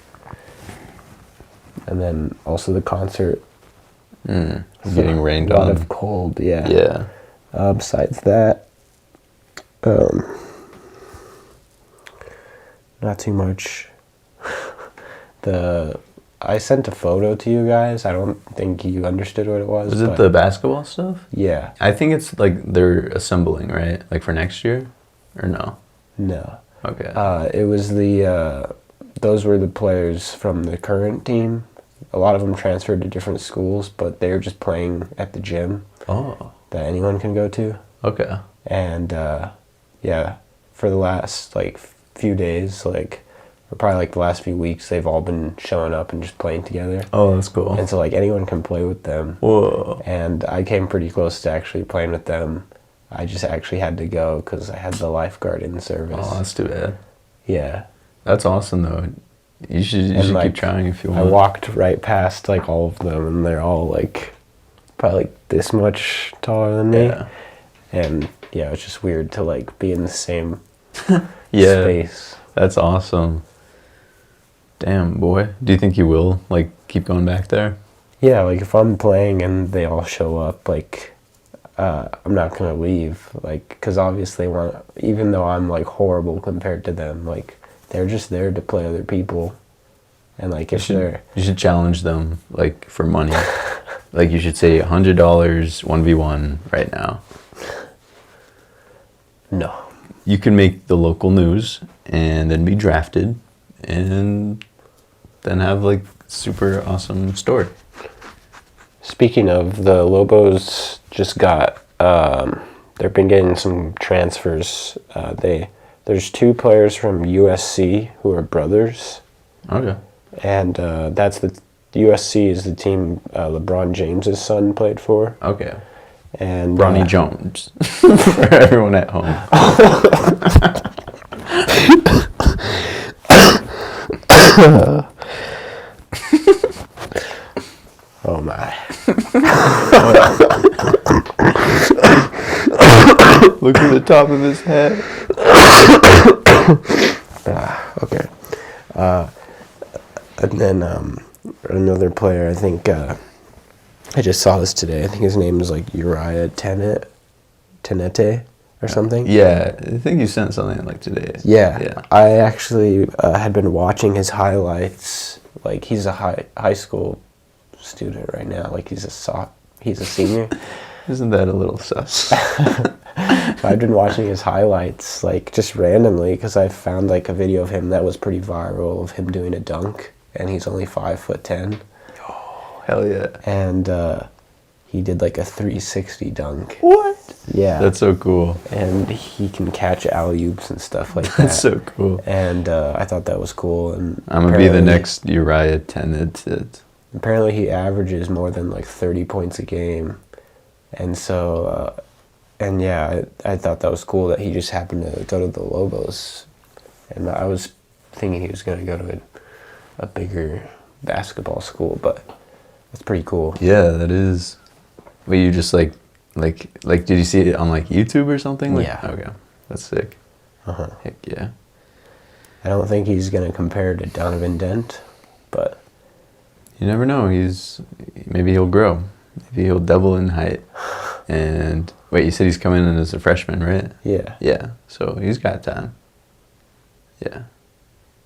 And then also the concert. Getting rained on. A lot on. of cold, yeah. Yeah. Besides that, not too much. I sent a photo to you guys. I don't think you understood what it was. Was it the basketball stuff? Yeah. I think it's like they're assembling, right? Like for next year? Or no? No. Okay. It was those were the players from the current team. A lot of them transferred to different schools, but they were just playing at the gym that anyone can go to. Okay. And for the last like few days, like or probably like the last few weeks, they've all been showing up and just playing together. Oh, that's cool. And so like anyone can play with them. Whoa. And I came pretty close to actually playing with them. I just actually had to go because I had the lifeguard in service. Oh, that's too bad. Yeah. That's awesome though. You should like, keep trying if you want. I walked right past like all of them, and they're all like probably like this much taller than me. Yeah. And yeah, it's just weird to like be in the same space. That's awesome. Damn, boy. Do you think you will like keep going back there? Yeah, like if I'm playing and they all show up, like I'm not gonna leave, like because obviously even though I'm like horrible compared to them, like they're just there to play other people, and like you should challenge them like for money. Like you should say $100 1v1 right now. No. You can make the local news and then be drafted and then have like super awesome story. Speaking of, the Lobos just got they've been getting some transfers. There's 2 players from USC who are brothers. Okay. And that's the USC is the team LeBron James's son played for. Okay. And Bronny Jones for everyone at home. Oh my. Look at the top of his head. Okay. And then another player, I think, I just saw this today. I think his name is like Uriah Tenete. or something. Yeah, I think you sent something like today. Yeah. I actually had been watching his highlights. Like, he's a high school student right now. Like, he's a senior. Isn't that a little sus? I've been watching his highlights, like, just randomly, because I found, like, a video of him that was pretty viral of him doing a dunk, and he's only 5'10". Oh, hell yeah. And he did, like, a 360 dunk. What? Yeah. That's so cool. And he can catch alley-oops and stuff like that. That's so cool. And I thought that was cool. And I'm going to be the next Uriah Tenet. Apparently he averages more than, like, 30 points a game. And so... And yeah, I thought that was cool that he just happened to go to the Lobos. And I was thinking he was going to go to a bigger basketball school, but that's pretty cool. Yeah, that is. Wait, you just like, did you see it on like YouTube or something? Like, yeah. Okay, that's sick. Uh-huh. Heck yeah. I don't think he's going to compare to Donovan Dent, but... You never know. Maybe he'll grow. Maybe he'll double in height. And wait, you said he's coming in as a freshman, right? Yeah. Yeah, so he's got time. Yeah.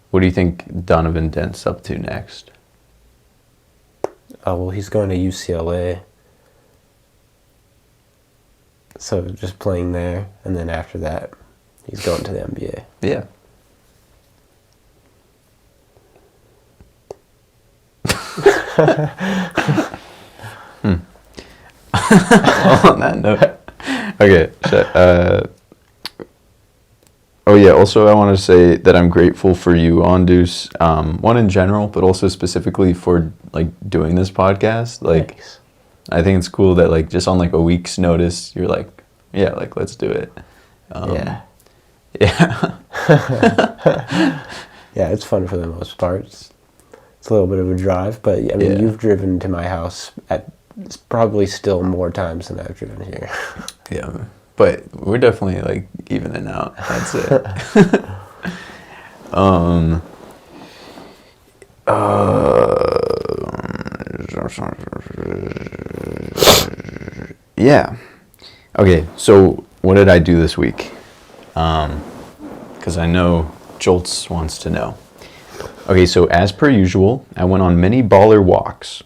What do you think Donovan Dent's up to next? Oh, well, he's going to UCLA. So just playing there, and then after that, he's going to the NBA. Yeah. On that note. Okay. Oh yeah, also I want to say that I'm grateful for you, Ondus, one in general, but also specifically for like doing this podcast. Like, Thanks. I think it's cool that like just on like a week's notice, you're like, yeah, like let's do it. Yeah. Yeah. Yeah, it's fun for the most part. It's a little bit of a drive, but I mean, Yeah. you've driven to my house at probably still more times than I've driven here. Yeah. But we're definitely like evening out. That's it. Yeah. Okay, so what did I do this week? Because I know Joltz wants to know. Okay, so as per usual, I went on many baller walks.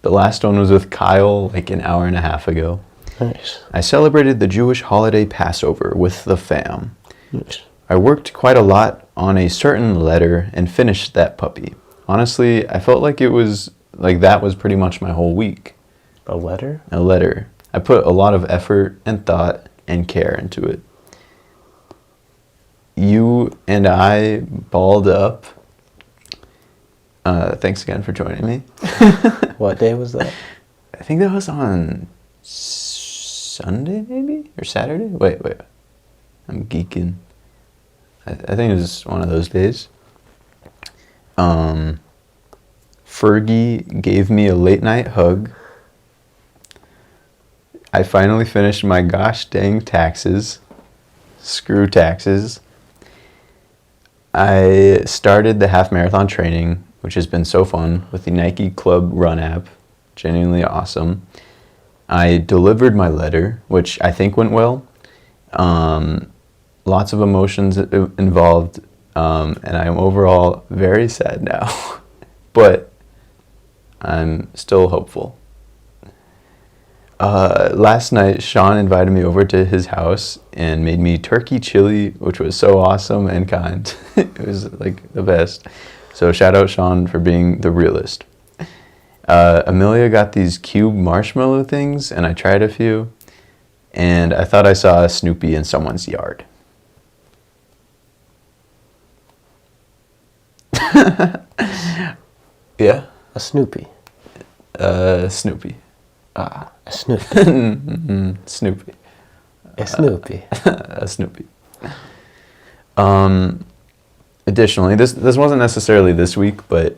The last one was with Kyle like an hour and a half ago. Nice. I celebrated the Jewish holiday Passover with the fam. Nice. I worked quite a lot on a certain letter and finished that puppy. Honestly, I felt like it was like that was pretty much my whole week. A letter? A letter. I put a lot of effort and thought and care into it. You and I balled up. Thanks again for joining me. What day was that? I think that was on Sunday, maybe? Or Saturday? Wait. I'm geeking. I think it was one of those days. Fergie gave me a late night hug. I finally finished my gosh dang taxes. Screw taxes. I started the half marathon training, which has been so fun, with the Nike Club Run app. Genuinely awesome. I delivered my letter, which I think went well. Lots of emotions involved, and I am overall very sad now. But I'm still hopeful. Last night, Sean invited me over to his house and made me turkey chili, which was so awesome and kind. It was like the best. So shout out Sean for being the realist. Amelia got these cube marshmallow things, and I tried a few, and I thought I saw a Snoopy in someone's yard. Yeah? A Snoopy. Snoopy. Ah, a Snoopy. Snoopy. A Snoopy. A Snoopy. Additionally, this wasn't necessarily this week, but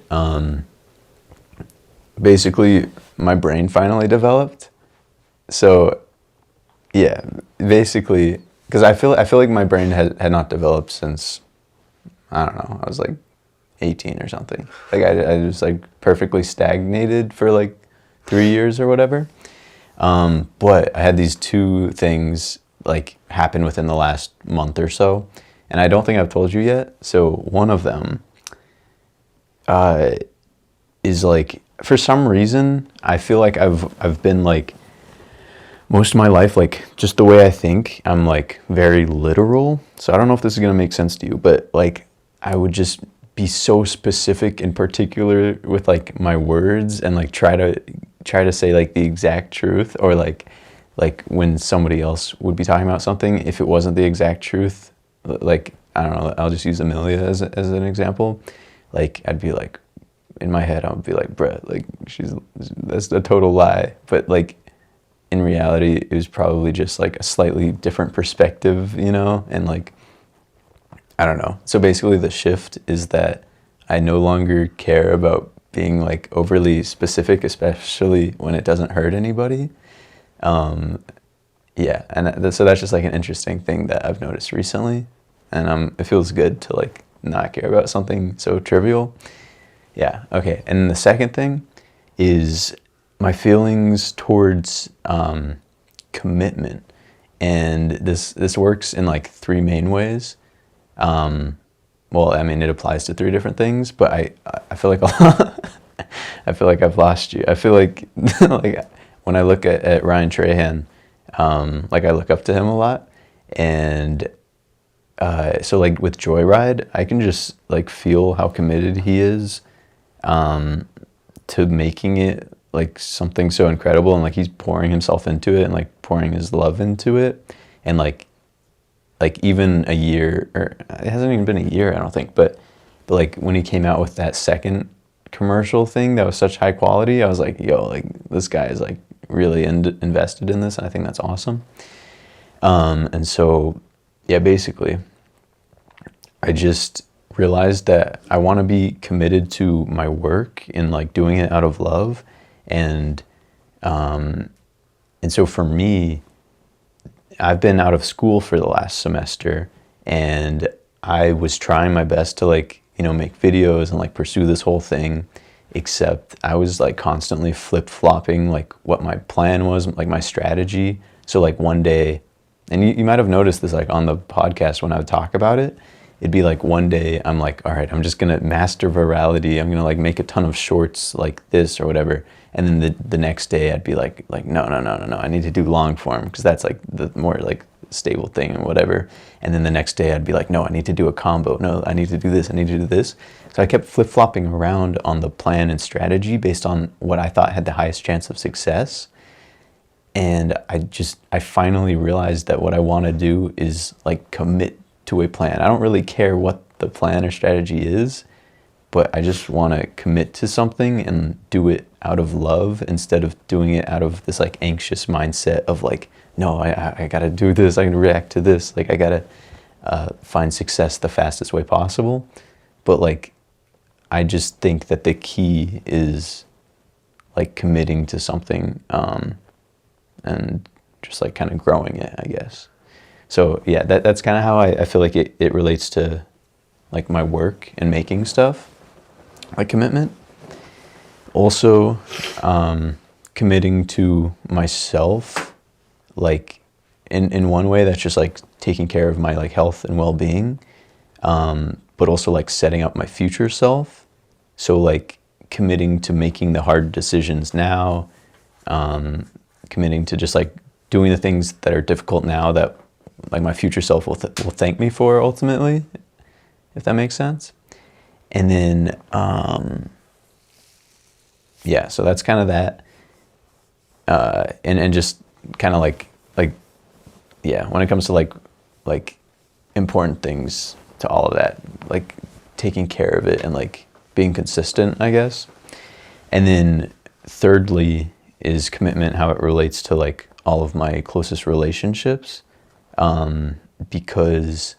basically my brain finally developed. So, yeah, basically, because I feel like my brain had not developed since, I don't know, I was like 18 or something. Like I was like perfectly stagnated for like 3 years or whatever. But I had these two things like happen within the last month or so, and I don't think I've told you yet. So one of them is like, for some reason I feel like I've been like most of my life, like just the way I think, I'm like very literal. So I don't know if this is gonna make sense to you, but like I would just be so specific and particular with like my words and like try to say like the exact truth, or like when somebody else would be talking about something, if it wasn't the exact truth, like I don't know, I'll just use Amelia as an example. Like I'd be like, in my head I would be like, bruh, like that's a total lie, but like in reality it was probably just like a slightly different perspective, you know? And like I don't know. So basically the shift is that I no longer care about being like overly specific, especially when it doesn't hurt anybody. Yeah, and so that's just like an interesting thing that I've noticed recently, and it feels good to like not care about something so trivial. Yeah, okay. And the second thing is my feelings towards commitment, and this works in like three main ways. Well, I mean, it applies to three different things, but I feel like I feel like I've lost you. I feel like like when I look at Ryan Trahan, like I look up to him a lot, and so like with Joyride, I can just like feel how committed he is to making it like something so incredible, and like he's pouring himself into it and like pouring his love into it, and like even a year, or it hasn't even been a year, I don't think, but like when he came out with that second commercial thing that was such high quality, I was like, yo, like this guy is like really invested in this, and I think that's awesome. And so yeah, basically I just realized that I want to be committed to my work and like doing it out of love, and so for me, I've been out of school for the last semester, and I was trying my best to like, you know, make videos and like pursue this whole thing, except I was like constantly flip-flopping like what my plan was, like my strategy. So like one day, and you might have noticed this like on the podcast when I would talk about it, it'd be like one day I'm like, all right, I'm just gonna master virality, I'm gonna like make a ton of shorts like this or whatever, and then the next day I'd be like no, I need to do long form because that's like the more like stable thing or whatever. And then the next day I'd be like, no, I need to do a combo, no, I need to do this, I need to do this. So I kept flip-flopping around on the plan and strategy based on what I thought had the highest chance of success. And I finally realized that what I want to do is like commit to a plan. I don't really care what the plan or strategy is, but I just want to commit to something and do it out of love instead of doing it out of this like anxious mindset of like, no, I gotta do this, I can react to this, like I gotta find success the fastest way possible. But like, I just think that the key is like committing to something and just like kind of growing it, I guess. So yeah, that's kind of how I feel like it relates to like my work and making stuff, like commitment. Also, committing to myself, like in one way that's just like taking care of my like health and well-being, but also like setting up my future self. So like committing to making the hard decisions now, committing to just like doing the things that are difficult now that like my future self will thank me for ultimately, if that makes sense. And then yeah, so that's kind of that, and just kind of like yeah, when it comes to like important things to all of that, like taking care of it and like being consistent, I guess. And then thirdly is commitment, how it relates to like all of my closest relationships, because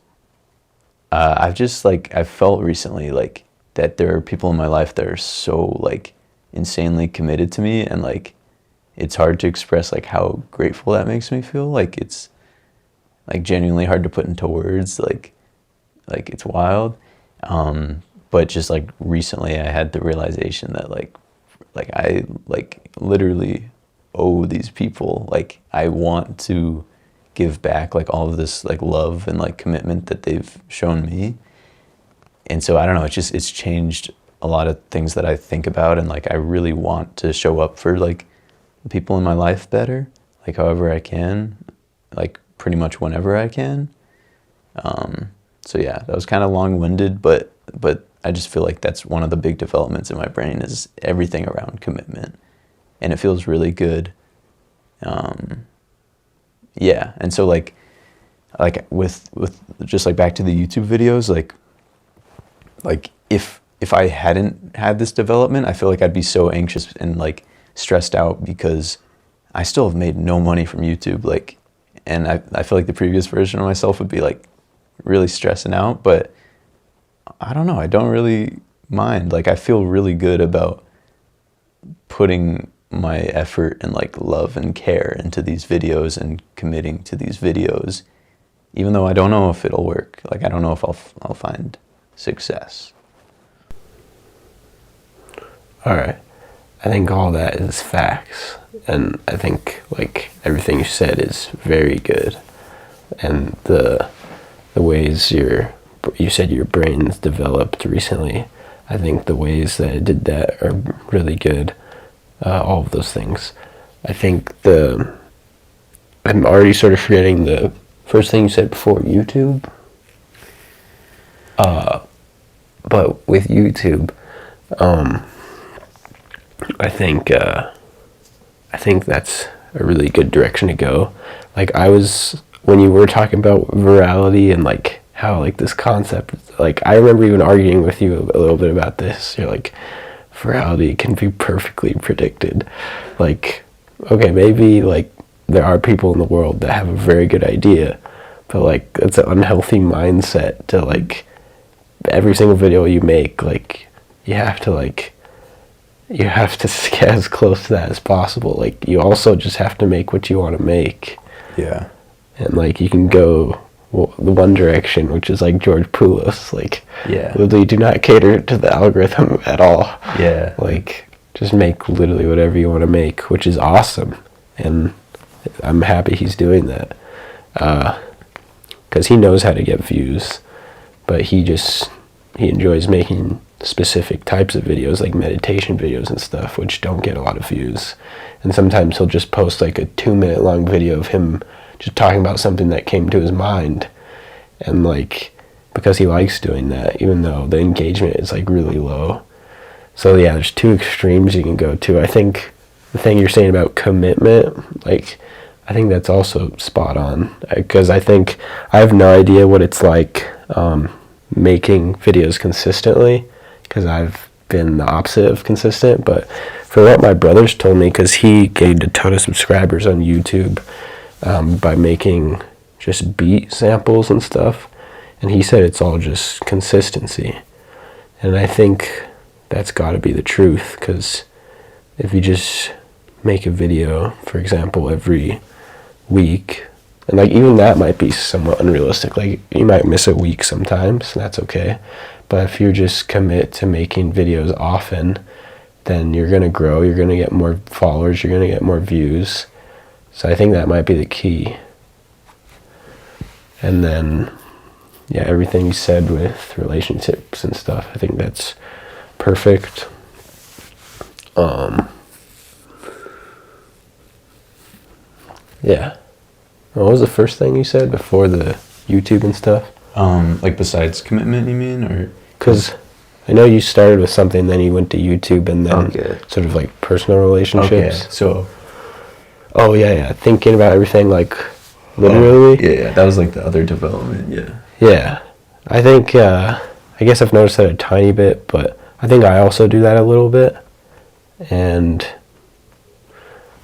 I've felt recently like that there are people in my life that are so like insanely committed to me, and like it's hard to express like how grateful that makes me feel. Like it's like genuinely hard to put into words, like it's wild. But just like recently I had the realization that like I like literally owe these people. Like, I want to give back like all of this like love and like commitment that they've shown me. And so I don't know, it's changed a lot of things that I think about, and like I really want to show up for like the people in my life better, like however I can, like pretty much whenever I can. So yeah, that was kind of long-winded, but I just feel like that's one of the big developments in my brain, is everything around commitment, and it feels really good. Yeah, and so like with just like back to the YouTube videos, like if I hadn't had this development, I feel like I'd be so anxious and like stressed out, because I still have made no money from YouTube, like, and I feel like the previous version of myself would be like really stressing out, but I don't know, I don't really mind. Like, I feel really good about putting my effort and like love and care into these videos and committing to these videos, even though I don't know if it'll work. Like, I don't know if I'll find success. All right. I think all that is facts, and I think like everything you said is very good, and the ways you said your brain's developed recently, I think the ways that it did that are really good. All of those things. I think I'm already sort of forgetting the first thing you said before YouTube. But with YouTube, I think that's a really good direction to go. Like, when you were talking about virality and like how like this concept, like I remember even arguing with you a little bit about this. You're like, virality can be perfectly predicted. Like, okay, maybe like there are people in the world that have a very good idea, but like it's an unhealthy mindset to like every single video you make, like you have to get as close to that as possible. Like, you also just have to make what you want to make. Yeah. And like you can go the one direction, which is like George Poulos, like, yeah, literally do not cater to the algorithm at all. Yeah. Like, just make literally whatever you want to make, which is awesome. And I'm happy he's doing that. Because he knows how to get views, but he enjoys making specific types of videos, like meditation videos and stuff, which don't get a lot of views. And sometimes he'll just post like a 2-minute long video of him just talking about something that came to his mind, and like, because he likes doing that, even though the engagement is like really low. So yeah, there's two extremes you can go to. I think the thing you're saying about commitment, like, I think that's also spot on, because I think I have no idea what it's like making videos consistently, because I've been the opposite of consistent. But for what my brother's told me, because he gained a ton of subscribers on YouTube by making just beat samples and stuff, and he said it's all just consistency. And I think that's got to be the truth, because if you just make a video, for example, every week, and like even that might be somewhat unrealistic, like you might miss a week sometimes, and that's okay. But if you just commit to making videos often, then you're going to grow, you're going to get more followers, you're going to get more views. So I think that might be the key. And then, yeah, everything you said with relationships and stuff, I think that's perfect. Yeah. What was the first thing you said before the YouTube and stuff? Like besides commitment, you mean, or? Because I know you started with something, then you went to YouTube, and then sort of like personal relationships. Okay, so. Oh yeah, thinking about everything, like literally. Yeah, that was like the other development. Yeah. Yeah, I think I guess I've noticed that a tiny bit, but I think I also do that a little bit, and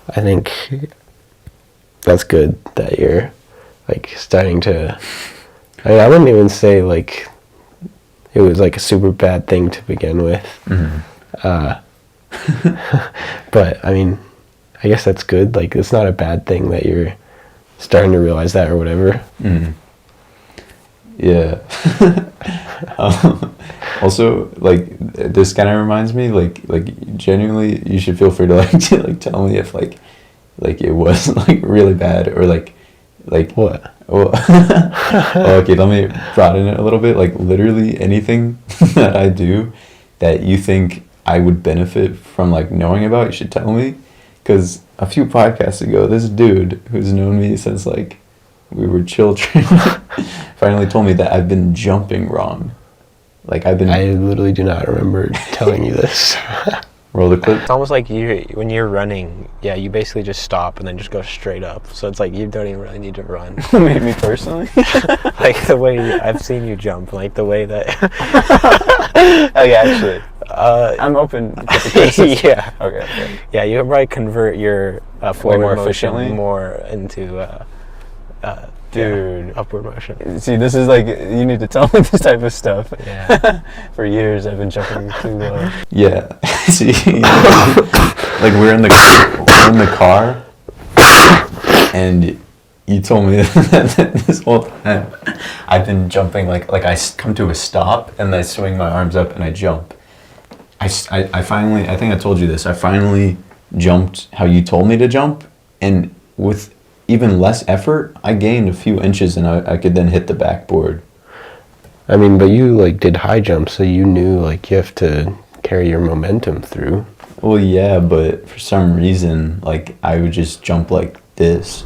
I think that's good that you're like starting to. I mean, I wouldn't even say like it was like a super bad thing to begin with. Mm-hmm. But I mean, I guess that's good. Like, it's not a bad thing that you're starting to realize that or whatever. Mm. Yeah. Also, like, this kind of reminds me, like genuinely, you should feel free to like tell me if like like it was like really bad, or like What? well, okay, let me broaden it a little bit. Like literally anything that I do that you think I would benefit from like knowing about, you should tell me. Because a few podcasts ago, this dude who's known me since like we were children finally told me that I've been jumping wrong. Like I've been. I literally do not remember telling you this. Roll the clip. It's almost like when you're running, yeah, you basically just stop and then just go straight up. So it's like you don't even really need to run. Me personally? Like the way I've seen you jump, like the way that. Okay, actually. I'm open to the criticism. Yeah. Okay. Yeah, you can probably convert your forward more motion efficiently? more into Dude. upward motion. See, this is like, you need to tell me this type of stuff. Yeah. For years I've been jumping too low. Yeah. See, like we're in the car, and you told me that this whole time I've been jumping like I come to a stop and I swing my arms up and I jump. I finally, I think I told you this, I finally jumped how you told me to jump, and with even less effort, I gained a few inches and I could then hit the backboard. I mean, but you like did high jumps, so you knew like you have to carry your momentum through. Well, yeah, but for some reason, like I would just jump like this.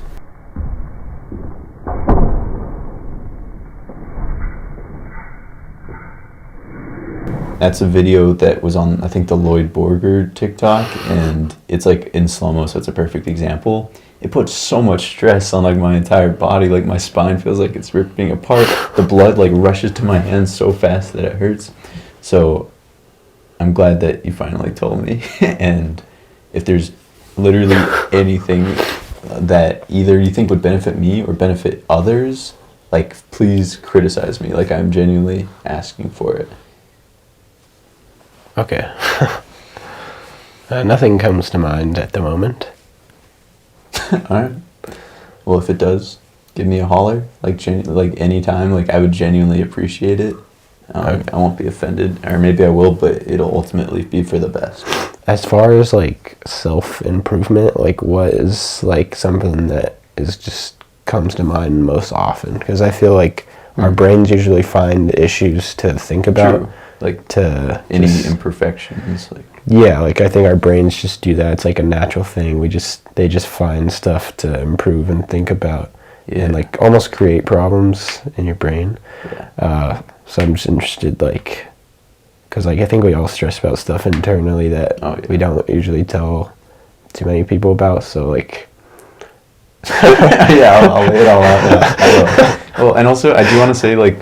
That's a video that was on, I think, the Lloyd Borger TikTok, and it's like in slow-mo, so it's a perfect example. It puts so much stress on like my entire body, like my spine feels like it's ripping apart. The blood like rushes to my hands so fast that it hurts. So I'm glad that you finally told me. And if there's literally anything that either you think would benefit me or benefit others, like please criticize me. Like I'm genuinely asking for it. Okay. Nothing comes to mind at the moment. Alright. Well, if it does, give me a holler. Like anytime. Like I would genuinely appreciate it. Okay. I won't be offended, or maybe I will, but it'll ultimately be for the best. As far as like self-improvement, like what is like something that is just comes to mind most often? Because I feel like our brains usually find issues to think about. True. Like to any just, imperfections, like yeah, like I think our brains just do that. It's like a natural thing. They just find stuff to improve and think about, and like almost create problems in your brain. Yeah. So I'm just interested, like, because like I think we all stress about stuff internally that we don't usually tell too many people about. So like, yeah, I'll lay it all out. Yeah, I will. Well, and also I do want to say like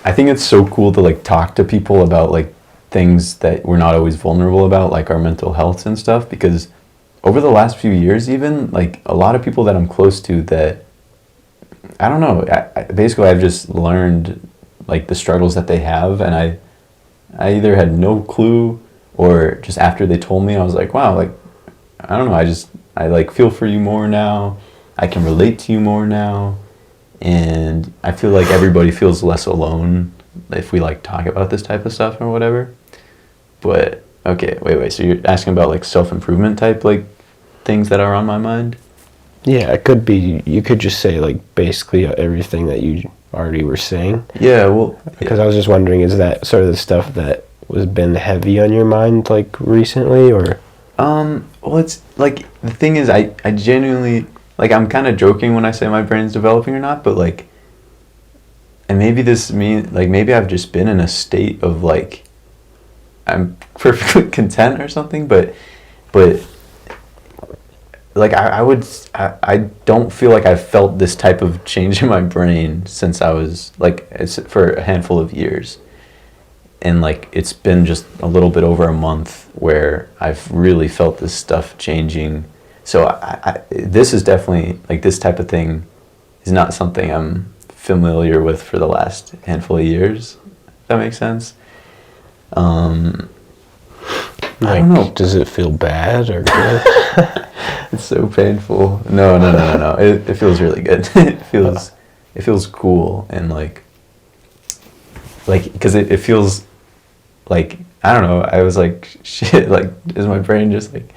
I think it's so cool to like talk to people about like things that we're not always vulnerable about, like our mental health and stuff, because over the last few years even, like a lot of people that I'm close to that, I don't know, basically I've just learned like the struggles that they have, and I either had no clue, or just after they told me I was like, wow, like I don't know, I like feel for you more now, I can relate to you more now. And I feel like everybody feels less alone if we like talk about this type of stuff or whatever. But okay, wait. So you're asking about like self-improvement type like things that are on my mind? yeah, it could be. You could just say like basically everything that you already were saying. Yeah, well, Because I was just wondering, is that sort of the stuff that was been heavy on your mind like recently, or? well, it's like the thing is, I genuinely. Like, I'm kind of joking when I say my brain's developing or not, but, like, and maybe maybe I've just been in a state of, like, I'm perfectly content or something, but like, I don't feel like I've felt this type of change in my brain since I was, like, it's for a handful of years. And, like, it's been just a little bit over a month where I've really felt this stuff changing. So this is definitely, like, this type of thing is not something I'm familiar with for the last handful of years, if that makes sense. I don't know. Does it feel bad or good? It's so painful. No. It feels really good. It feels cool, and like, because it feels like, I don't know, I was like, shit, like, is my brain just like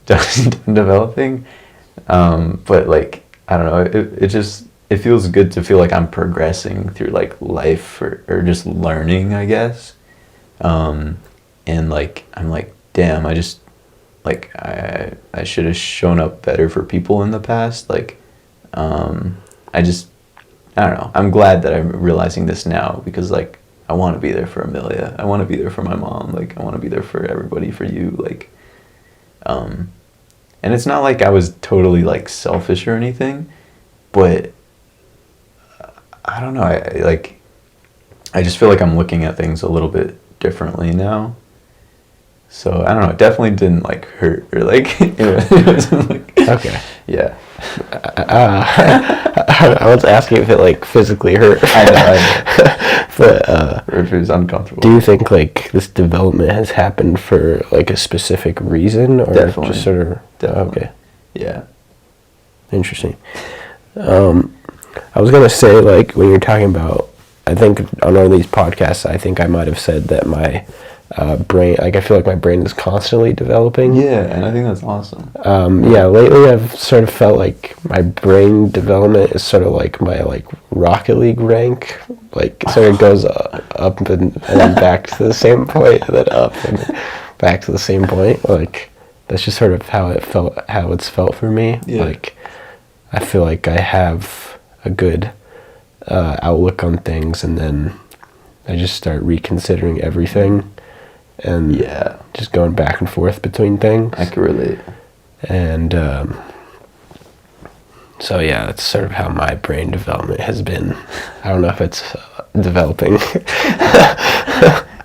done developing. But like, I don't know, it feels good to feel like I'm progressing through like life or just learning, I guess. And like, I'm like, damn, I just, like, I should have shown up better for people in the past. Like, I don't know. I'm glad that I'm realizing this now because, like, I want to be there for Amelia. I want to be there for my mom. Like, I want to be there for everybody, for you. Like, and it's not like I was totally, like, selfish or anything, but I don't know. I just feel like I'm looking at things a little bit differently now. So, I don't know. It definitely didn't, like, hurt or, like, it wasn't, like... Okay. Yeah. I was asking if it, like, physically hurt. I know. But, or if it was uncomfortable. Do you think, like, this development has happened for, like, a specific reason? Or Definitely. just sort of... Definitely. Okay. Yeah. Interesting. I was going to say, like, when you're talking about... I think on one of these podcasts, I think I might have said that my... brain, like I feel like my brain is constantly developing. Yeah, and I think that's awesome. Yeah, lately I've sort of felt like my brain development is sort of like my like Rocket League rank. Like it sort of goes up and then back to the same point, and then up and back to the same point. Like that's just sort of how it's felt for me. Yeah. Like I feel like I have a good outlook on things, and then I just start reconsidering everything. And just going back and forth between things. I can relate. And so yeah, that's sort of how my brain development has been. I don't know if it's developing.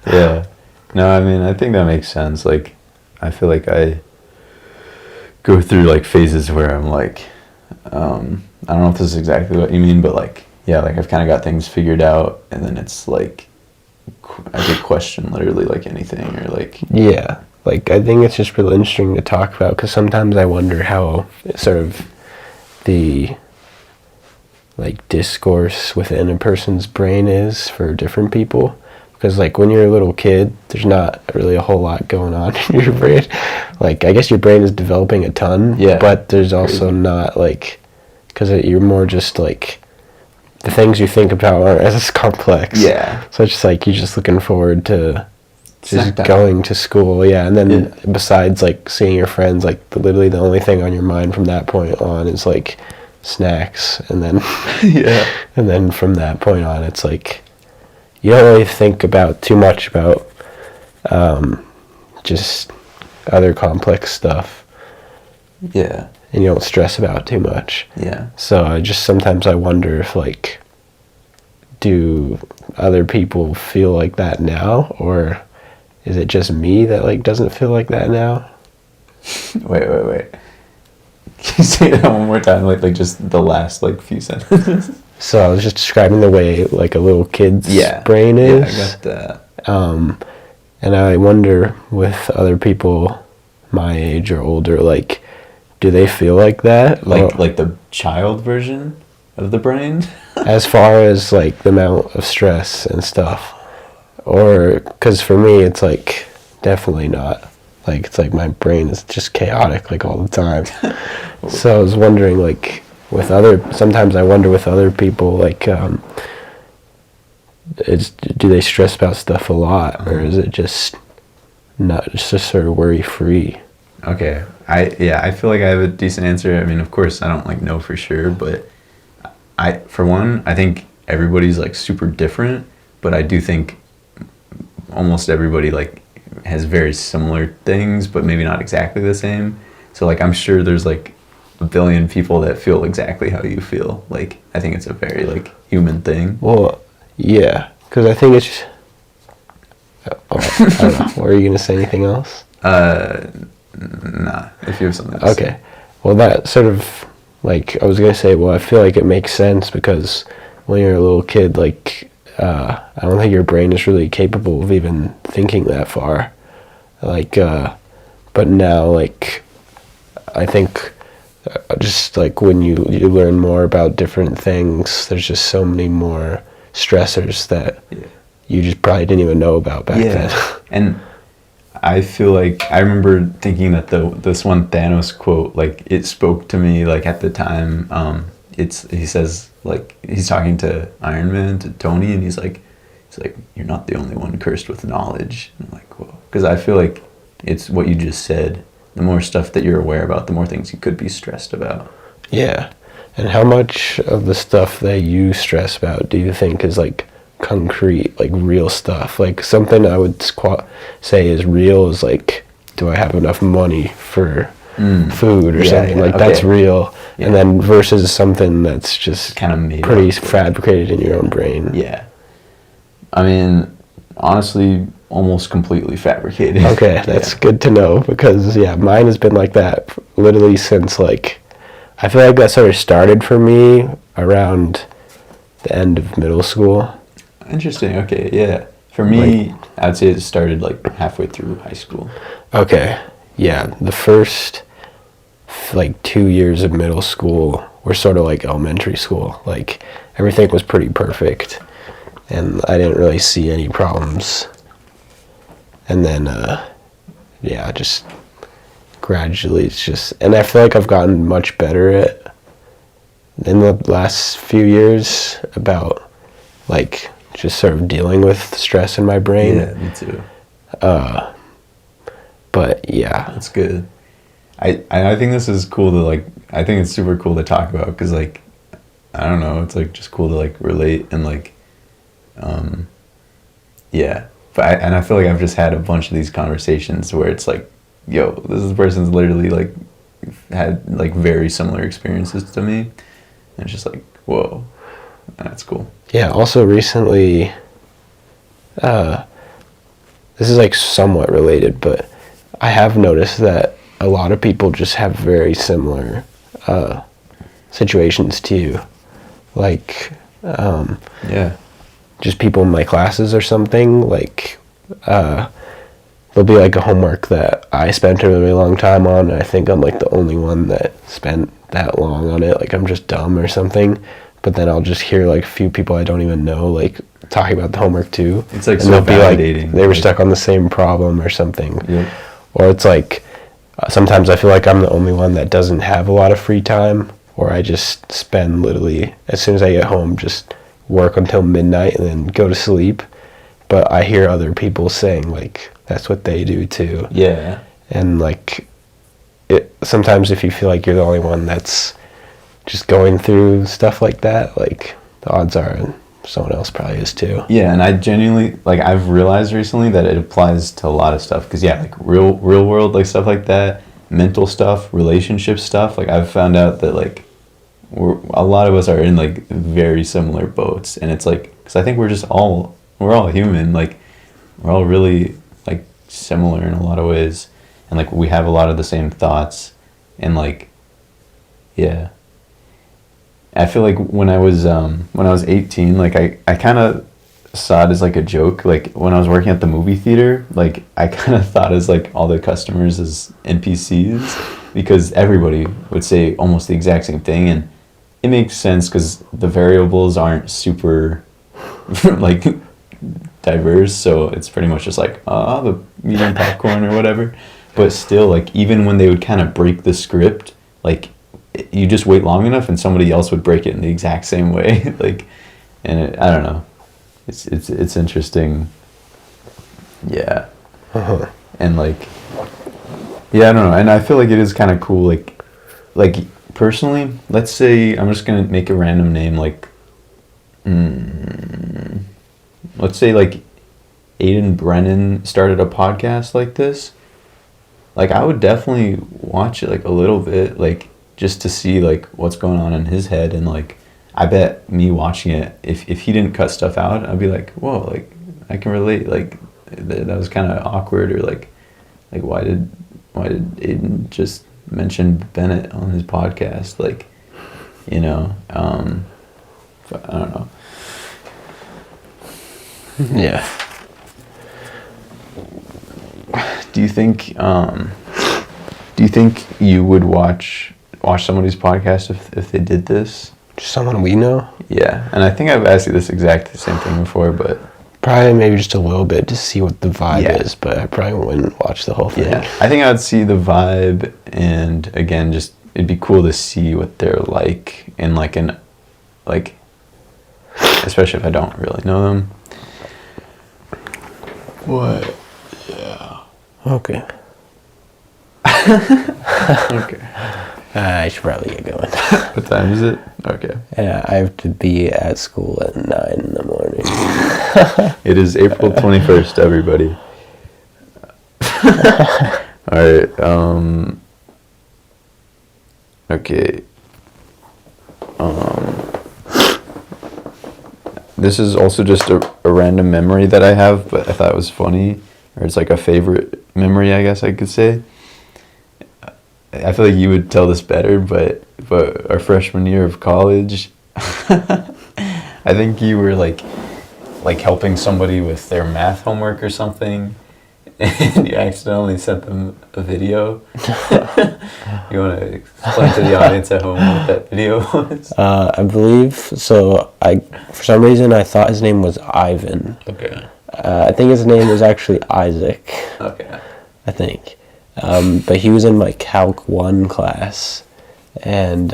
Yeah. No, I mean, I think that makes sense. Like, I feel like I go through like phases where I'm like, I don't know if this is exactly what you mean, but like, yeah, like I've kind of got things figured out, and then it's like, I could question literally like anything or like... Yeah, like I think it's just really interesting to talk about because sometimes I wonder how sort of the like discourse within a person's brain is for different people. Because like when you're a little kid, there's not really a whole lot going on in your brain. Like I guess your brain is developing a ton, but there's also not like... Because you're more just like... The things you think about aren't as complex. Yeah. So it's just like you're just looking forward to just going to school. Yeah. And then besides like seeing your friends, like literally the only thing on your mind from that point on is like snacks. And then, and then from that point on, it's like you don't really think about too much about just other complex stuff. Yeah. And you don't stress about it too much. Yeah. So sometimes I wonder if like, do other people feel like that now, or is it just me that like doesn't feel like that now? Wait. Can you say that one more time? Like just the last like few sentences. So I was just describing the way like a little kid's brain is. Yeah, I got that. And I wonder with other people my age or older, like, do they feel like that? Like the child version of the brain? As far as like the amount of stress and stuff. Or, because for me it's like definitely not. Like it's like my brain is just chaotic like all the time. So I was wondering like sometimes I wonder with other people like do they stress about stuff a lot, or is it just not just sort of worry free? Okay. I feel like I have a decent answer. I mean, of course, I don't like know for sure, but for one, I think everybody's like super different, but I do think almost everybody like has very similar things, but maybe not exactly the same. So like, I'm sure there's like a billion people that feel exactly how you feel. Like, I think it's a very like human thing. Well, yeah, because I think it's just, I don't know. Were you going to say anything else? Nah, if you have something to say. Okay. Well, that sort of, like, I was going to say, well, I feel like it makes sense because when you're a little kid, like, I don't think your brain is really capable of even thinking that far. Like, but now, like, I think just, like, when you learn more about different things, there's just so many more stressors that you just probably didn't even know about back then. And I feel like I remember thinking that this one Thanos quote, like, it spoke to me, like, at the time. He says, like, he's talking to Iron Man, to Tony, and he's like, you're not the only one cursed with knowledge. And I'm like, whoa. Because I feel like it's what you just said. The more stuff that you're aware about, the more things you could be stressed about. Yeah. And how much of the stuff that you stress about do you think is, like, concrete, like, real stuff? Like, something I would say is real is, like, do I have enough money for food or something? Like, okay. That's real. Yeah. And then versus something that's just kind of made pretty fabricated in your own brain. Yeah. I mean, honestly, almost completely fabricated. Okay, that's good to know, because, mine has been like that literally since, like, I feel like that sort of started for me around the end of middle school. Interesting, okay, yeah. For me, like, I'd say it started, like, halfway through high school. Okay, yeah, the first, like, 2 years of middle school were sort of like elementary school. Like, everything was pretty perfect, and I didn't really see any problems. And then, just gradually it's just, and I feel like I've gotten much better at, in the last few years, about, like, just sort of dealing with stress in my brain. Yeah, me too. But, yeah. That's good. I think this is cool to, like, I think it's super cool to talk about, because, like, I don't know, it's, like, just cool to, like, relate and, like, yeah. But I feel like I've just had a bunch of these conversations where it's like, yo, this person's literally, like, had, like, very similar experiences to me. And it's just like, whoa, that's cool. Yeah, also recently, this is, like, somewhat related, but I have noticed that a lot of people just have very similar situations to you. Like, just people in my classes or something, like, there'll be, like, a homework that I spent a really long time on, and I think I'm, like, the only one that spent that long on it, like, I'm just dumb or something, but then I'll just hear, like, a few people I don't even know, like, talking about the homework too. It's, like, and so they'll be validating. Like, they were stuck on the same problem or something. Yep. Or it's, like, sometimes I feel like I'm the only one that doesn't have a lot of free time, or I just spend literally, as soon as I get home, just work until midnight and then go to sleep. But I hear other people saying, like, that's what they do too. Yeah. And, like, sometimes if you feel like you're the only one that's just going through stuff like that, like, the odds are someone else probably is too. Yeah, and I genuinely, like, I've realized recently that it applies to a lot of stuff, because, yeah, like, real world, like, stuff like that, mental stuff, relationship stuff, like, I've found out that, like, a lot of us are in, like, very similar boats, and it's, like, because I think we're all human, like, we're all really, like, similar in a lot of ways, and, like, we have a lot of the same thoughts, and, like, yeah. I feel like when I was 18, like, I kind of saw it as, like, a joke. Like, when I was working at the movie theater, like, I kind of thought as, like, all the customers as NPCs, because everybody would say almost the exact same thing, and it makes sense because the variables aren't super, like, diverse, so it's pretty much just like, the medium popcorn or whatever. But still, like, even when they would kind of break the script, like, you just wait long enough and somebody else would break it in the exact same way. Like, and I don't know, it's interesting. Yeah. Uh-huh. And, like, yeah, I don't know, and I feel like it is kind of cool, like personally, let's say I'm just gonna make a random name, like, let's say, like, Aiden Brennan started a podcast like this. Like, I would definitely watch it, like, a little bit, like, just to see, like, what's going on in his head, and, like, I bet me watching it, if he didn't cut stuff out, I'd be like, whoa, like, I can relate, like, that was kind of awkward, or, like, why did Aiden just mention Bennett on his podcast, like, you know, I don't know. Yeah. Do you think you would watch somebody's podcast if they did this? Someone we know? Yeah, and I think I've asked you this exact same thing before, but Probably maybe just a little bit to see what the vibe Yeah. is, but I probably wouldn't watch the whole thing. Yeah, I think I would see the vibe, and again, just it'd be cool to see what they're like in like especially if I don't really know them. What? Yeah. Okay. Okay. I should probably get going. What time is it? Okay. Yeah, I have to be at school at 9 in the morning. It is April 21st, everybody. Alright, okay. This is also just a random memory that I have, but I thought it was funny. Or it's like a favorite memory, I guess I could say. I feel like you would tell this better, but our freshman year of college, I think you were like helping somebody with their math homework or something, and you accidentally sent them a video. You want to explain to the audience at home what that video was? I believe so. For some reason I thought his name was Ivan. Okay. I think his name was actually Isaac. Okay. I think. But he was in my Calc 1 class, and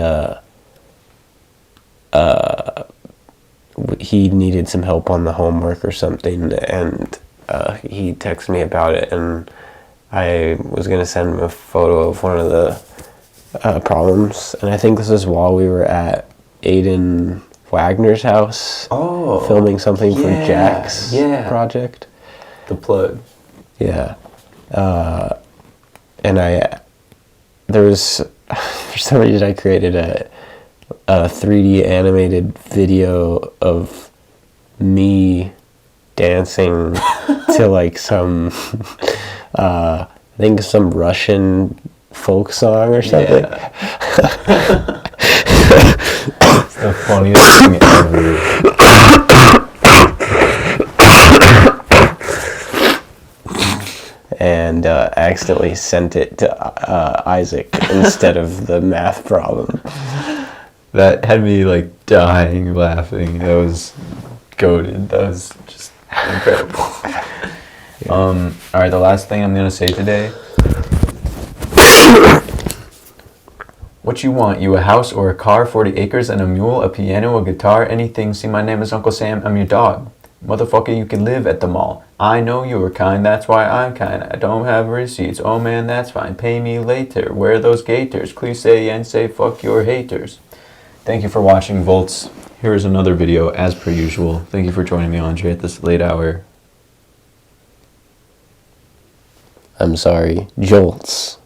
he needed some help on the homework or something, and he texted me about it, and I was going to send him a photo of one of the problems, and I think this is while we were at Aiden Wagner's house filming something for Jack's project. The plug. Yeah. And there was, for some reason I created a 3D animated video of me dancing to like some, I think some Russian folk song or something. Yeah. It's the funniest thing ever. And accidentally sent it to Isaac instead of the math problem. That had me like dying laughing. That was goated. That was just incredible. Alright, the last thing I'm gonna say today. What you want? You a house or a car, 40 acres and a mule, a piano, a guitar, anything. See, my name is Uncle Sam, I'm your dog. Motherfucker, you can live at the mall. I know you were kind, that's why I'm kind. I don't have receipts. Oh man, that's fine. Pay me later. Wear those gaiters. Cliche and say fuck your haters. Thank you for watching, Volts. Here is another video, as per usual. Thank you for joining me, Andre, at this late hour. I'm sorry, Jolts.